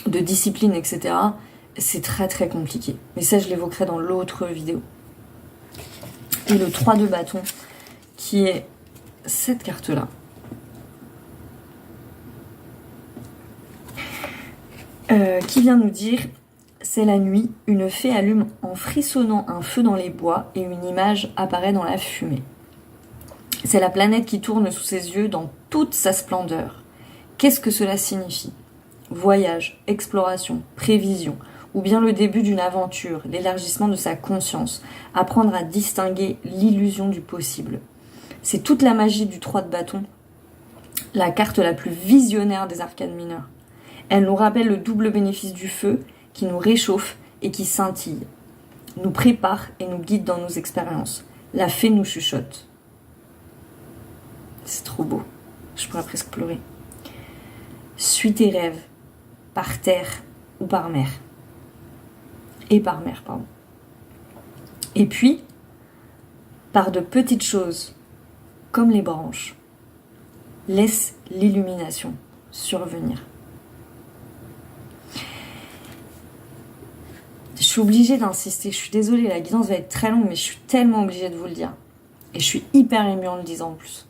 de discipline, etc., c'est très très compliqué. Mais ça, je l'évoquerai dans l'autre vidéo. Et le 3 de bâton, qui est cette carte-là. Qui vient nous dire c'est la nuit, une fée allume en frissonnant un feu dans les bois et une image apparaît dans la fumée. C'est la planète qui tourne sous ses yeux dans toute sa splendeur. Qu'est-ce que cela signifie ? Voyage, exploration, prévision, ou bien le début d'une aventure, l'élargissement de sa conscience, apprendre à distinguer l'illusion du possible. C'est toute la magie du 3 de bâton, la carte la plus visionnaire des arcades mineures. Elle nous rappelle le double bénéfice du feu, qui nous réchauffe et qui scintille, nous prépare et nous guide dans nos expériences. La fée nous chuchote. C'est trop beau, je pourrais presque pleurer. Suis tes rêves, par terre ou par mer. Et par mer, pardon. Et puis, par de petites choses, comme les branches, laisse l'illumination survenir. Je suis obligée d'insister, je suis désolée, la guidance va être très longue, mais je suis tellement obligée de vous le dire. Et je suis hyper émue en le disant en plus.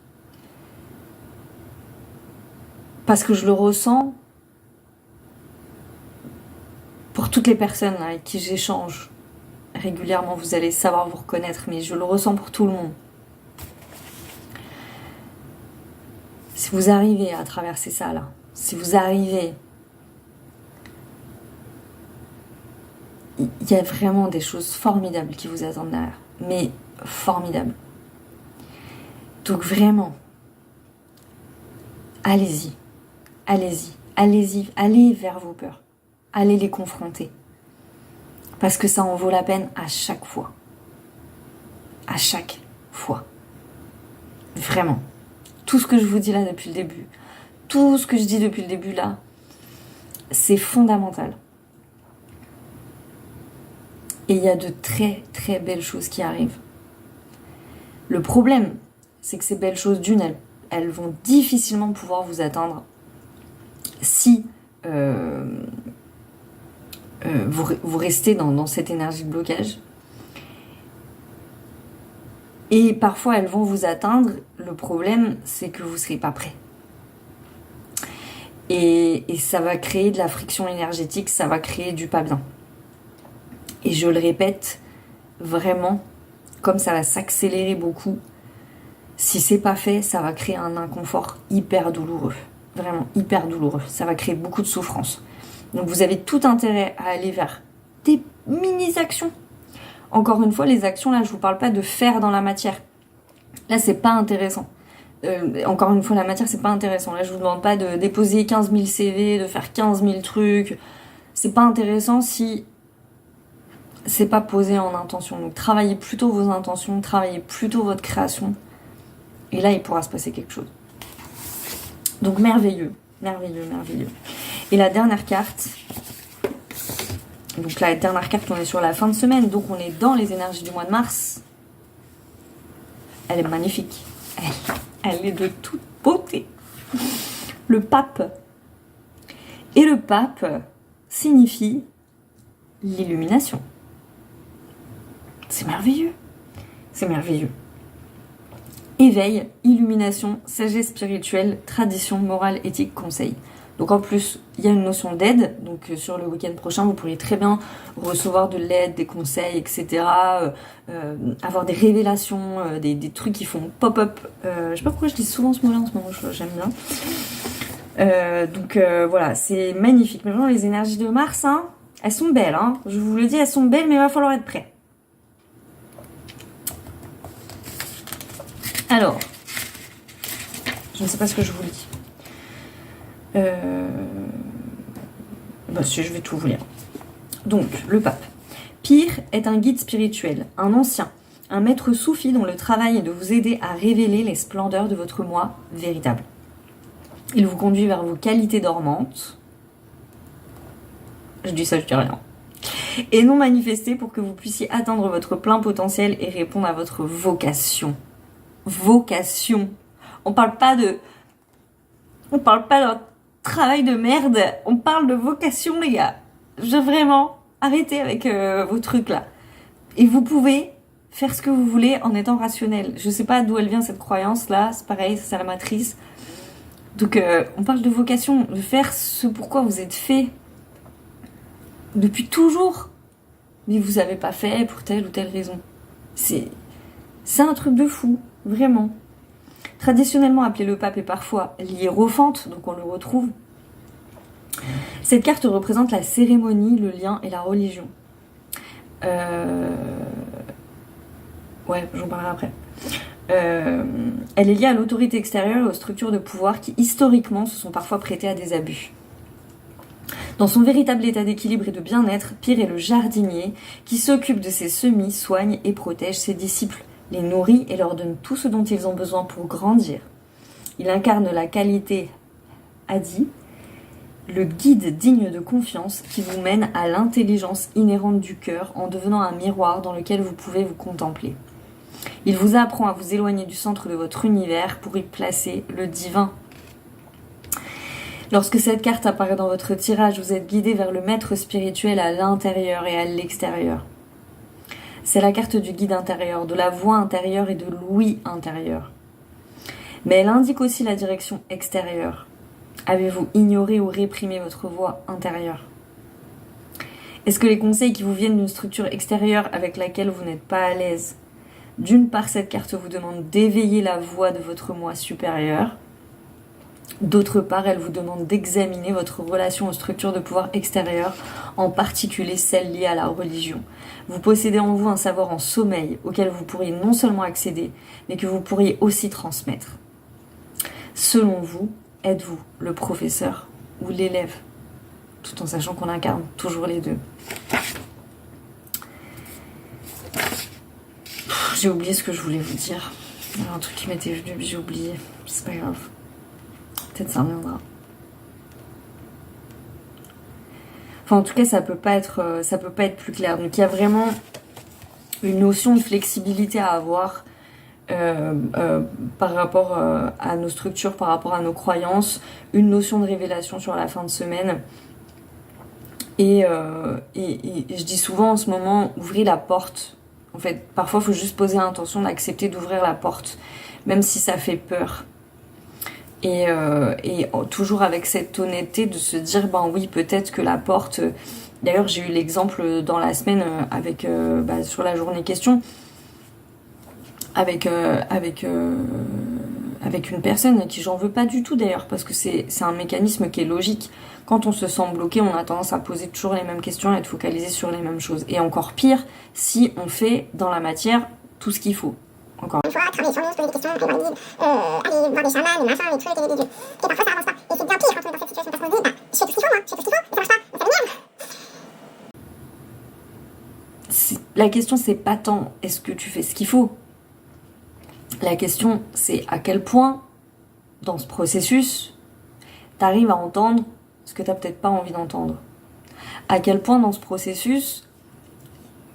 Parce que je le ressens pour toutes les personnes là, avec qui j'échange régulièrement, vous allez savoir vous reconnaître, mais je le ressens pour tout le monde. Si vous arrivez à traverser ça là, si vous arrivez, il y a vraiment des choses formidables qui vous attendent derrière, mais formidables. Donc vraiment, allez-y, allez-y, allez-y, allez vers vos peurs, allez les confronter, parce que ça en vaut la peine à chaque fois, vraiment. Tout ce que je vous dis là depuis le début, tout ce que je dis depuis le début là, c'est fondamental. Et il y a de très très belles choses qui arrivent. Le problème, c'est que ces belles choses, d'une, elles vont difficilement pouvoir vous atteindre si vous restez dans cette énergie de blocage. Et parfois, elles vont vous atteindre. Le problème, c'est que vous ne serez pas prêt. Et ça va créer de la friction énergétique, ça va créer du pas bien. Et je le répète, vraiment, comme ça va s'accélérer beaucoup, si c'est pas fait, ça va créer un inconfort hyper douloureux. Vraiment hyper douloureux. Ça va créer beaucoup de souffrance. Donc vous avez tout intérêt à aller vers des mini-actions. Encore une fois, les actions, là, je vous parle pas de faire dans la matière. Là, c'est pas intéressant. Encore une fois, la matière, c'est pas intéressant. Là, je vous demande pas de déposer 15 000 CV, de faire 15 000 trucs. C'est pas intéressant si c'est pas posé en intention. Donc travaillez plutôt vos intentions, travaillez plutôt votre création. Et là, il pourra se passer quelque chose. Donc merveilleux, merveilleux, merveilleux. Et la dernière carte. Donc la dernière carte, on est sur la fin de semaine. Donc on est dans les énergies du mois de mars. Elle est magnifique. Elle est de toute beauté. Le pape. Et le pape signifie l'illumination. C'est merveilleux. C'est merveilleux. Éveil, illumination, sagesse spirituelle, tradition, morale, éthique, conseil. Donc en plus, il y a une notion d'aide. Donc sur le week-end prochain, vous pourriez très bien recevoir de l'aide, des conseils, etc. Avoir des révélations, des trucs qui font pop-up. Je sais pas pourquoi je dis souvent ce mot-là en ce moment, j'aime bien. Donc voilà, c'est magnifique. Maintenant, les énergies de Mars, hein, elles sont belles. Hein. Je vous le dis, elles sont belles, mais il va falloir être prêt. Alors, je ne sais pas ce que je vous dis. Si je vais tout vous lire. Donc, le pape. Pire est un guide spirituel, un ancien, un maître soufi dont le travail est de vous aider à révéler les splendeurs de votre moi véritable. Il vous conduit vers vos qualités dormantes. Je dis ça, je dis rien. Et non manifestées pour que vous puissiez atteindre votre plein potentiel et répondre à votre vocation. Vocation. On parle pas d'un travail de merde. On parle de vocation, les gars. Vraiment, arrêtez avec vos trucs là. Et vous pouvez faire ce que vous voulez en étant rationnel. Je sais pas d'où elle vient cette croyance là. C'est pareil, c'est la matrice. Donc on parle de vocation, de faire ce pourquoi vous êtes fait. depuis toujours, mais vous n'avez pas fait pour telle ou telle raison. C'est un truc de fou, vraiment. Traditionnellement appelé le pape et parfois l'hiérophante, donc on le retrouve. Cette carte représente la cérémonie, le lien et la religion. Ouais, j'en parlerai après. Elle est liée à l'autorité extérieure et aux structures de pouvoir qui, historiquement, se sont parfois prêtées à des abus. Dans son véritable état d'équilibre et de bien-être, Pyrrhe est le jardinier qui s'occupe de ses semis, soigne et protège ses disciples, les nourrit et leur donne tout ce dont ils ont besoin pour grandir. Il incarne la qualité Hadi, le guide digne de confiance qui vous mène à l'intelligence inhérente du cœur en devenant un miroir dans lequel vous pouvez vous contempler. Il vous apprend à vous éloigner du centre de votre univers pour y placer le divin. Lorsque cette carte apparaît dans votre tirage, vous êtes guidé vers le maître spirituel à l'intérieur et à l'extérieur. C'est la carte du guide intérieur, de la voix intérieure et de l'ouïe intérieur. Mais elle indique aussi la direction extérieure. Avez-vous ignoré ou réprimé votre voix intérieure? Est-ce que les conseils qui vous viennent d'une structure extérieure avec laquelle vous n'êtes pas à l'aise? D'une part, cette carte vous demande d'éveiller la voix de votre moi supérieur. D'autre part, elle vous demande d'examiner votre relation aux structures de pouvoir extérieures, en particulier celles liées à la religion. Vous possédez en vous un savoir en sommeil auquel vous pourriez non seulement accéder, mais que vous pourriez aussi transmettre. Selon vous, êtes-vous le professeur ou l'élève? Tout en sachant qu'on incarne toujours les deux. J'ai oublié ce que je voulais vous dire. Il y a un truc qui m'était venu, mais j'ai oublié. C'est pas grave. Peut-être ça reviendra. Enfin, en tout cas, ça peut pas être plus clair. Donc, il y a vraiment une notion de flexibilité à avoir par rapport à nos structures, par rapport à nos croyances, une notion de révélation sur la fin de semaine. Et je dis souvent en ce moment, ouvrez la porte. En fait, parfois, il faut juste poser l'intention d'accepter d'ouvrir la porte, même si ça fait peur. Et toujours avec cette honnêteté de se dire, ben oui, peut-être que la porte... D'ailleurs, j'ai eu l'exemple dans la semaine avec sur la journée question, avec une personne à qui j'en veux pas du tout d'ailleurs, parce que c'est un mécanisme qui est logique. Quand on se sent bloqué, on a tendance à poser toujours les mêmes questions et à être focalisé sur les mêmes choses. Et encore pire, si on fait dans la matière tout ce qu'il faut. Encore une fois, travailler sur nous, se poser des questions, aller voir des chamans, des machins, des trucs, et parfois ça avance pas. Et c'est bien pire quand on est dans cette situation, parce qu'on se dit, je fais tout ce qu'il faut, moi, je fais tout ce qu'il faut, et ça marche pas, ça m'énerve. La question, c'est pas tant est-ce que tu fais ce qu'il faut. La question, c'est à quel point, dans ce processus, t'arrives à entendre ce que t'as peut-être pas envie d'entendre. À quel point, dans ce processus,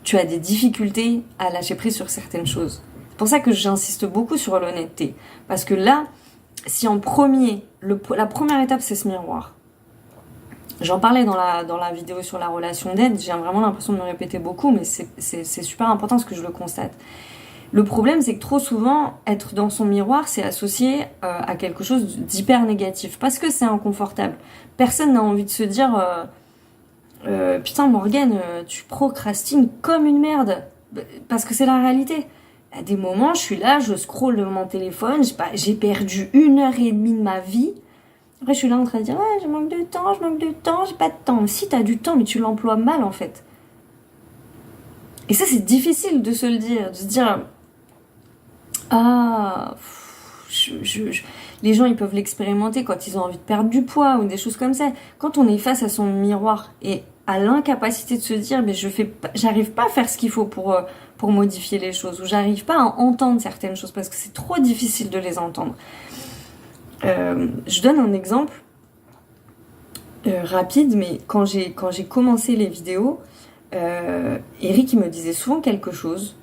tu as des difficultés à lâcher prise sur certaines choses. C'est pour ça que j'insiste beaucoup sur l'honnêteté. Parce que là, si en premier, la première étape, c'est ce miroir. J'en parlais dans la vidéo sur la relation d'aide, j'ai vraiment l'impression de me répéter beaucoup, mais c'est super important parce que je le constate. Le problème, c'est que trop souvent, être dans son miroir, c'est associé à quelque chose d'hyper négatif, parce que c'est inconfortable. Personne n'a envie de se dire putain Morgane, tu procrastines comme une merde, parce que c'est la réalité. À des moments, je suis là, je scrolle mon téléphone, j'ai perdu 1h30 de ma vie. Après, je suis là en train de dire ouais, je manque de temps, j'ai pas de temps. Mais si, t'as du temps, mais tu l'emploies mal en fait. Et ça, c'est difficile de se le dire, de se dire ah, les gens ils peuvent l'expérimenter quand ils ont envie de perdre du poids ou des choses comme ça. Quand on est face à son miroir et à l'incapacité de se dire mais j'arrive pas à faire ce qu'il faut pour modifier les choses, ou j'arrive pas à entendre certaines choses parce que c'est trop difficile de les entendre. Je donne un exemple rapide, mais quand j'ai commencé les vidéos, Eric il me disait souvent quelque chose.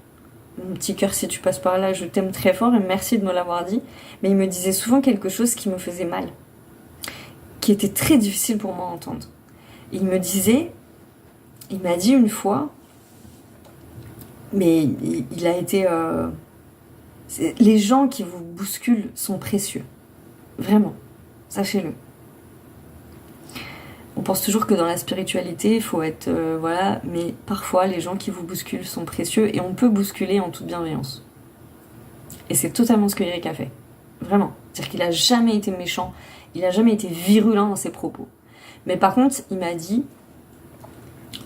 Mon petit cœur, si tu passes par là, je t'aime très fort et merci de me l'avoir dit. Mais il me disait souvent quelque chose qui me faisait mal, qui était très difficile pour moi à entendre. Il m'a dit une fois, mais il a été... les gens qui vous bousculent sont précieux. Vraiment, sachez-le. pense toujours que dans la spiritualité, il faut être... voilà, mais parfois, les gens qui vous bousculent sont précieux et on peut bousculer en toute bienveillance. Et c'est totalement ce que Eric a fait. Vraiment. C'est-à-dire qu'il a jamais été méchant, il a jamais été virulent dans ses propos. Mais par contre, il m'a dit...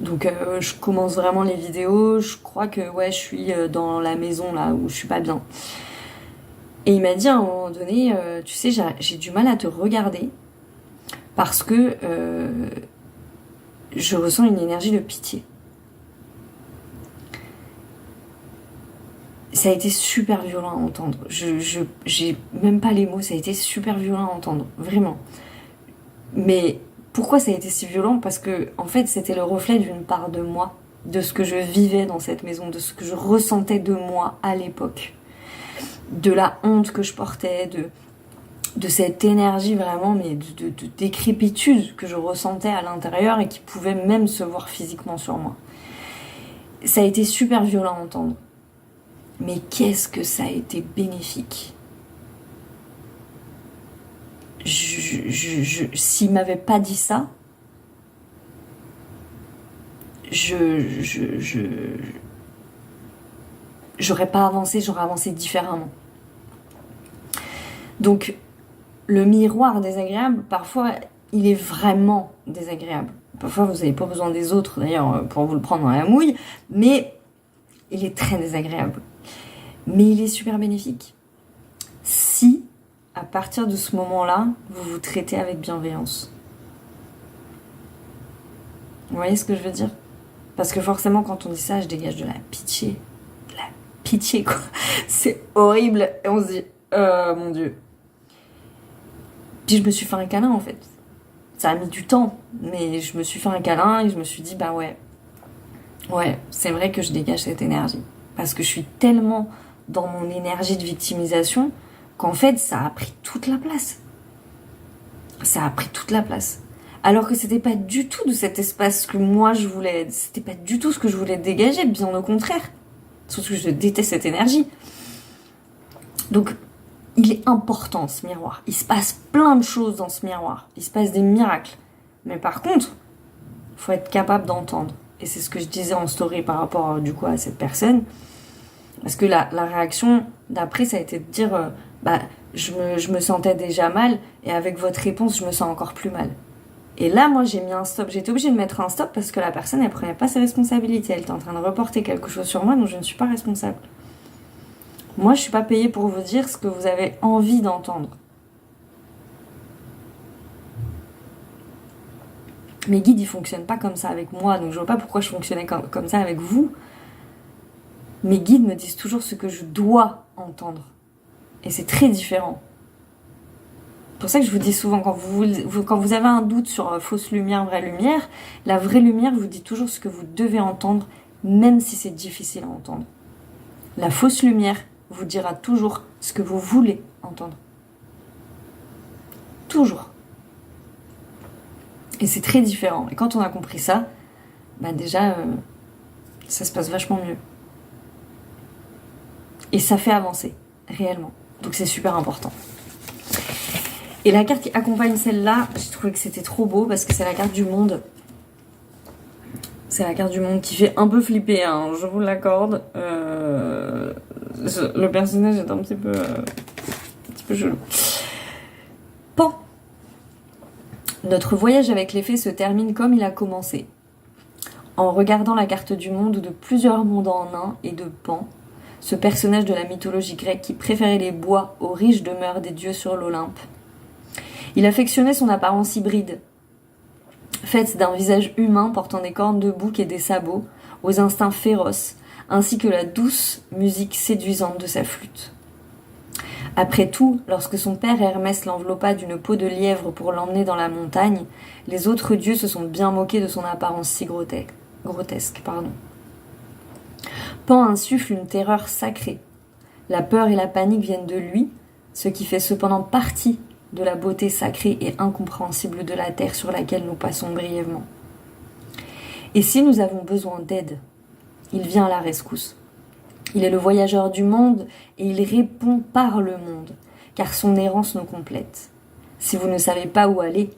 Donc je commence vraiment les vidéos, je crois que ouais, je suis dans la maison là où je suis pas bien. Et il m'a dit à un moment donné, tu sais, j'ai du mal à te regarder parce que je ressens une énergie de pitié. Ça a été super violent à entendre. J'ai même pas les mots, ça a été super violent à entendre, vraiment. Mais pourquoi ça a été si violent? Parce que, en fait, c'était le reflet d'une part de moi, de ce que je vivais dans cette maison, de ce que je ressentais de moi à l'époque. De la honte que je portais, de cette énergie vraiment, mais de décrépitude que je ressentais à l'intérieur et qui pouvait même se voir physiquement sur moi. Ça a été super violent à entendre. Mais qu'est-ce que ça a été bénéfique. S'il m'avait pas dit ça, j'aurais pas avancé, j'aurais avancé différemment. Donc, le miroir désagréable, parfois, il est vraiment désagréable. Parfois, vous n'avez pas besoin des autres, d'ailleurs, pour vous le prendre dans la mouille, mais il est très désagréable. Mais il est super bénéfique. Si, à partir de ce moment-là, vous vous traitez avec bienveillance. Vous voyez ce que je veux dire? Parce que forcément, quand on dit ça, je dégage de la pitié. De la pitié, quoi. C'est horrible. Et on se dit, mon Dieu. Puis je me suis fait un câlin, en fait. Ça a mis du temps, mais je me suis fait un câlin et je me suis dit, bah ouais, c'est vrai que je dégage cette énergie. Parce que je suis tellement dans mon énergie de victimisation qu'en fait, ça a pris toute la place. Ça a pris toute la place. Alors que c'était pas du tout de cet espace que moi je voulais, c'était pas du tout ce que je voulais dégager, bien au contraire. Surtout que je déteste cette énergie. Donc, il est important ce miroir. Il se passe plein de choses dans ce miroir. Il se passe des miracles. Mais par contre, il faut être capable d'entendre. Et c'est ce que je disais en story par rapport du coup à cette personne. Parce que la réaction d'après, ça a été de dire je me sentais déjà mal et avec votre réponse, je me sens encore plus mal. Et là, moi, j'ai mis un stop. J'étais obligée de mettre un stop parce que la personne, elle prenait pas ses responsabilités. Elle était en train de reporter quelque chose sur moi, donc je ne suis pas responsable. Moi, je suis pas payée pour vous dire ce que vous avez envie d'entendre. Mes guides, ils fonctionnent pas comme ça avec moi, donc je vois pas pourquoi je fonctionnais comme ça avec vous. Mes guides me disent toujours ce que je dois entendre. Et c'est très différent. C'est pour ça que je vous dis souvent, quand vous avez un doute sur fausse lumière, vraie lumière, la vraie lumière vous dit toujours ce que vous devez entendre, même si c'est difficile à entendre. La fausse lumière vous dira toujours ce que vous voulez entendre. Toujours. Et c'est très différent. Et quand on a compris ça, déjà, ça se passe vachement mieux. Et ça fait avancer, réellement. Donc c'est super important. Et la carte qui accompagne celle-là, j'ai trouvé que c'était trop beau parce que c'est la carte du monde. C'est la carte du monde qui fait un peu flipper, hein, je vous l'accorde. Le personnage est un petit peu chelou. Pan. Notre voyage avec les fées se termine comme il a commencé. En regardant la carte du monde de plusieurs mondes en un et de Pan, ce personnage de la mythologie grecque qui préférait les bois aux riches demeures des dieux sur l'Olympe. Il affectionnait son apparence hybride, faite d'un visage humain portant des cornes de bouc et des sabots, aux instincts féroces, ainsi que la douce musique séduisante de sa flûte. Après tout, lorsque son père Hermès l'enveloppa d'une peau de lièvre pour l'emmener dans la montagne, les autres dieux se sont bien moqués de son apparence si grotesque. Pan insuffle une terreur sacrée. La peur et la panique viennent de lui, ce qui fait cependant partie de la beauté sacrée et incompréhensible de la terre sur laquelle nous passons brièvement. Et si nous avons besoin d'aide, il vient à la rescousse. Il est le voyageur du monde et il répond par le monde, car son errance nous complète. Si vous ne savez pas où aller,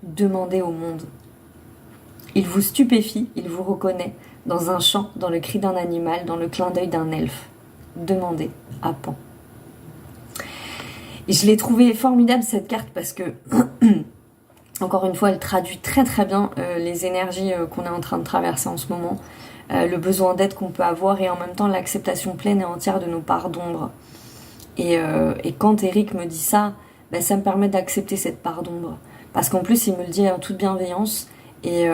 demandez au monde. Il vous stupéfie, il vous reconnaît dans un chant, dans le cri d'un animal, dans le clin d'œil d'un elfe. Demandez à Pan. Et je l'ai trouvée formidable cette carte parce que, encore une fois, elle traduit très très bien les énergies qu'on est en train de traverser en ce moment, le besoin d'aide qu'on peut avoir et en même temps l'acceptation pleine et entière de nos parts d'ombre. Et quand Eric me dit ça, ben, ça me permet d'accepter cette part d'ombre. Parce qu'en plus, il me le dit en toute bienveillance et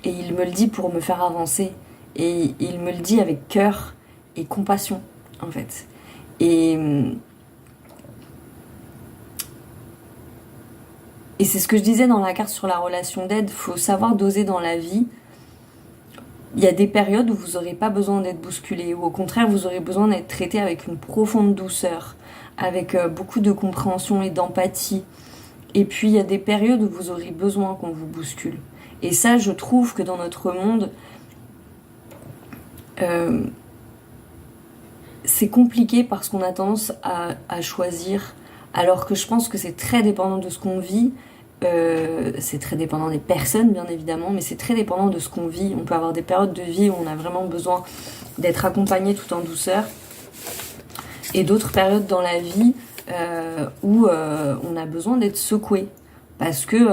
il me le dit pour me faire avancer. Et il me le dit avec cœur et compassion, en fait. Et c'est ce que je disais dans la carte sur la relation d'aide, il faut savoir doser dans la vie. Il y a des périodes où vous n'aurez pas besoin d'être bousculé, ou au contraire, vous aurez besoin d'être traité avec une profonde douceur, avec beaucoup de compréhension et d'empathie. Et puis, il y a des périodes où vous aurez besoin qu'on vous bouscule. Et ça, je trouve que dans notre monde, c'est compliqué parce qu'on a tendance à choisir, alors que je pense que c'est très dépendant de ce qu'on vit. C'est très dépendant des personnes bien évidemment, mais c'est très dépendant de ce qu'on vit. On peut avoir des périodes de vie où on a vraiment besoin d'être accompagné tout en douceur et d'autres périodes dans la vie où on a besoin d'être secoué parce que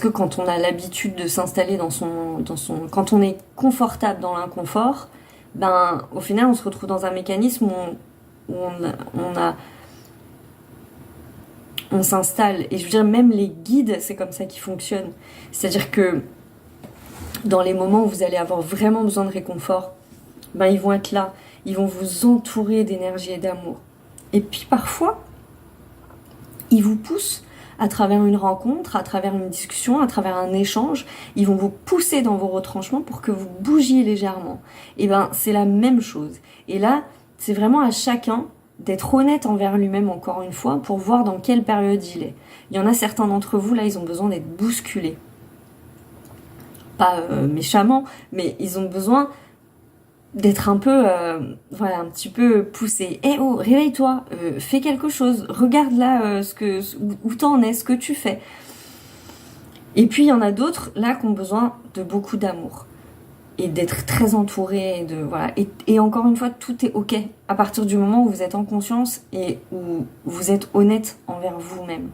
quand on a l'habitude de s'installer dans son quand on est confortable dans l'inconfort, ben au final on se retrouve dans un mécanisme où on s'installe. Et je veux dire, même les guides, c'est comme ça qu'ils fonctionnent. C'est-à-dire que dans les moments où vous allez avoir vraiment besoin de réconfort, ben ils vont être là. Ils vont vous entourer d'énergie et d'amour. Et puis parfois, ils vous poussent à travers une rencontre, à travers une discussion, à travers un échange. Ils vont vous pousser dans vos retranchements pour que vous bougiez légèrement. Et ben, c'est la même chose. Et là, c'est vraiment à chacun d'être honnête envers lui-même encore une fois pour voir dans quelle période il est. Il y en a certains d'entre vous, là, ils ont besoin d'être bousculés. Pas méchamment, mais ils ont besoin d'être un peu, voilà, un petit peu poussés. Eh oh, réveille-toi, fais quelque chose, regarde là où t'en es, ce que tu fais. Et puis il y en a d'autres, là, qui ont besoin de beaucoup d'amour. Et d'être très entouré, voilà. Et encore une fois, tout est ok à partir du moment où vous êtes en conscience et où vous êtes honnête envers vous-même.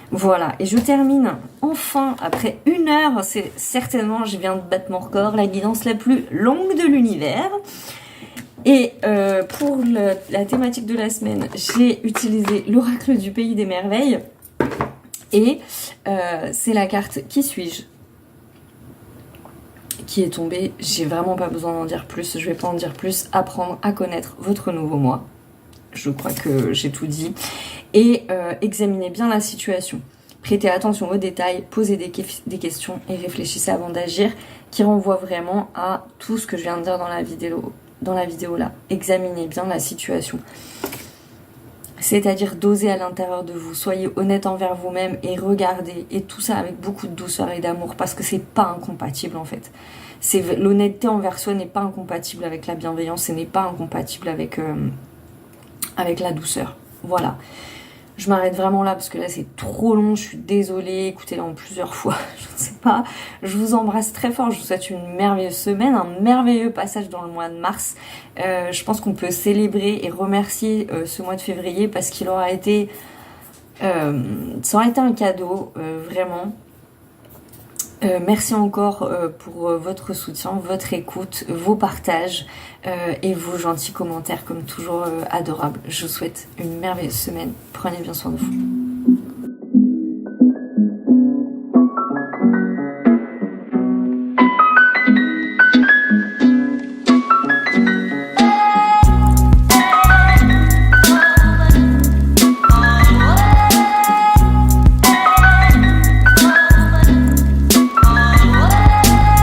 Voilà, et je termine enfin, après 1 heure, c'est certainement, je viens de battre mon record, la guidance la plus longue de l'univers. Et pour la thématique de la semaine, j'ai utilisé l'oracle du pays des merveilles. Et c'est la carte Qui suis-je qui est tombée. J'ai vraiment pas besoin d'en dire plus, je vais pas en dire plus. Apprendre à connaître votre nouveau moi. Je crois que j'ai tout dit. Et examinez bien la situation. Prêtez attention aux détails, posez des questions et réfléchissez avant d'agir, qui renvoie vraiment à tout ce que je viens de dire dans la vidéo là. Examinez bien la situation. C'est-à-dire doser à l'intérieur de vous, soyez honnête envers vous-même et regardez, et tout ça avec beaucoup de douceur et d'amour, parce que c'est pas incompatible en fait. L'honnêteté envers soi n'est pas incompatible avec la bienveillance et n'est pas incompatible avec la douceur. Voilà. Je m'arrête vraiment là parce que là c'est trop long, je suis désolée, écoutez-le en plusieurs fois, je ne sais pas. Je vous embrasse très fort, je vous souhaite une merveilleuse semaine, un merveilleux passage dans le mois de mars. Je pense qu'on peut célébrer et remercier ce mois de février parce qu'il aura été... ça aura été un cadeau, vraiment. Merci encore pour votre soutien, votre écoute, vos partages et vos gentils commentaires comme toujours adorables. Je vous souhaite une merveilleuse semaine. Prenez bien soin de vous.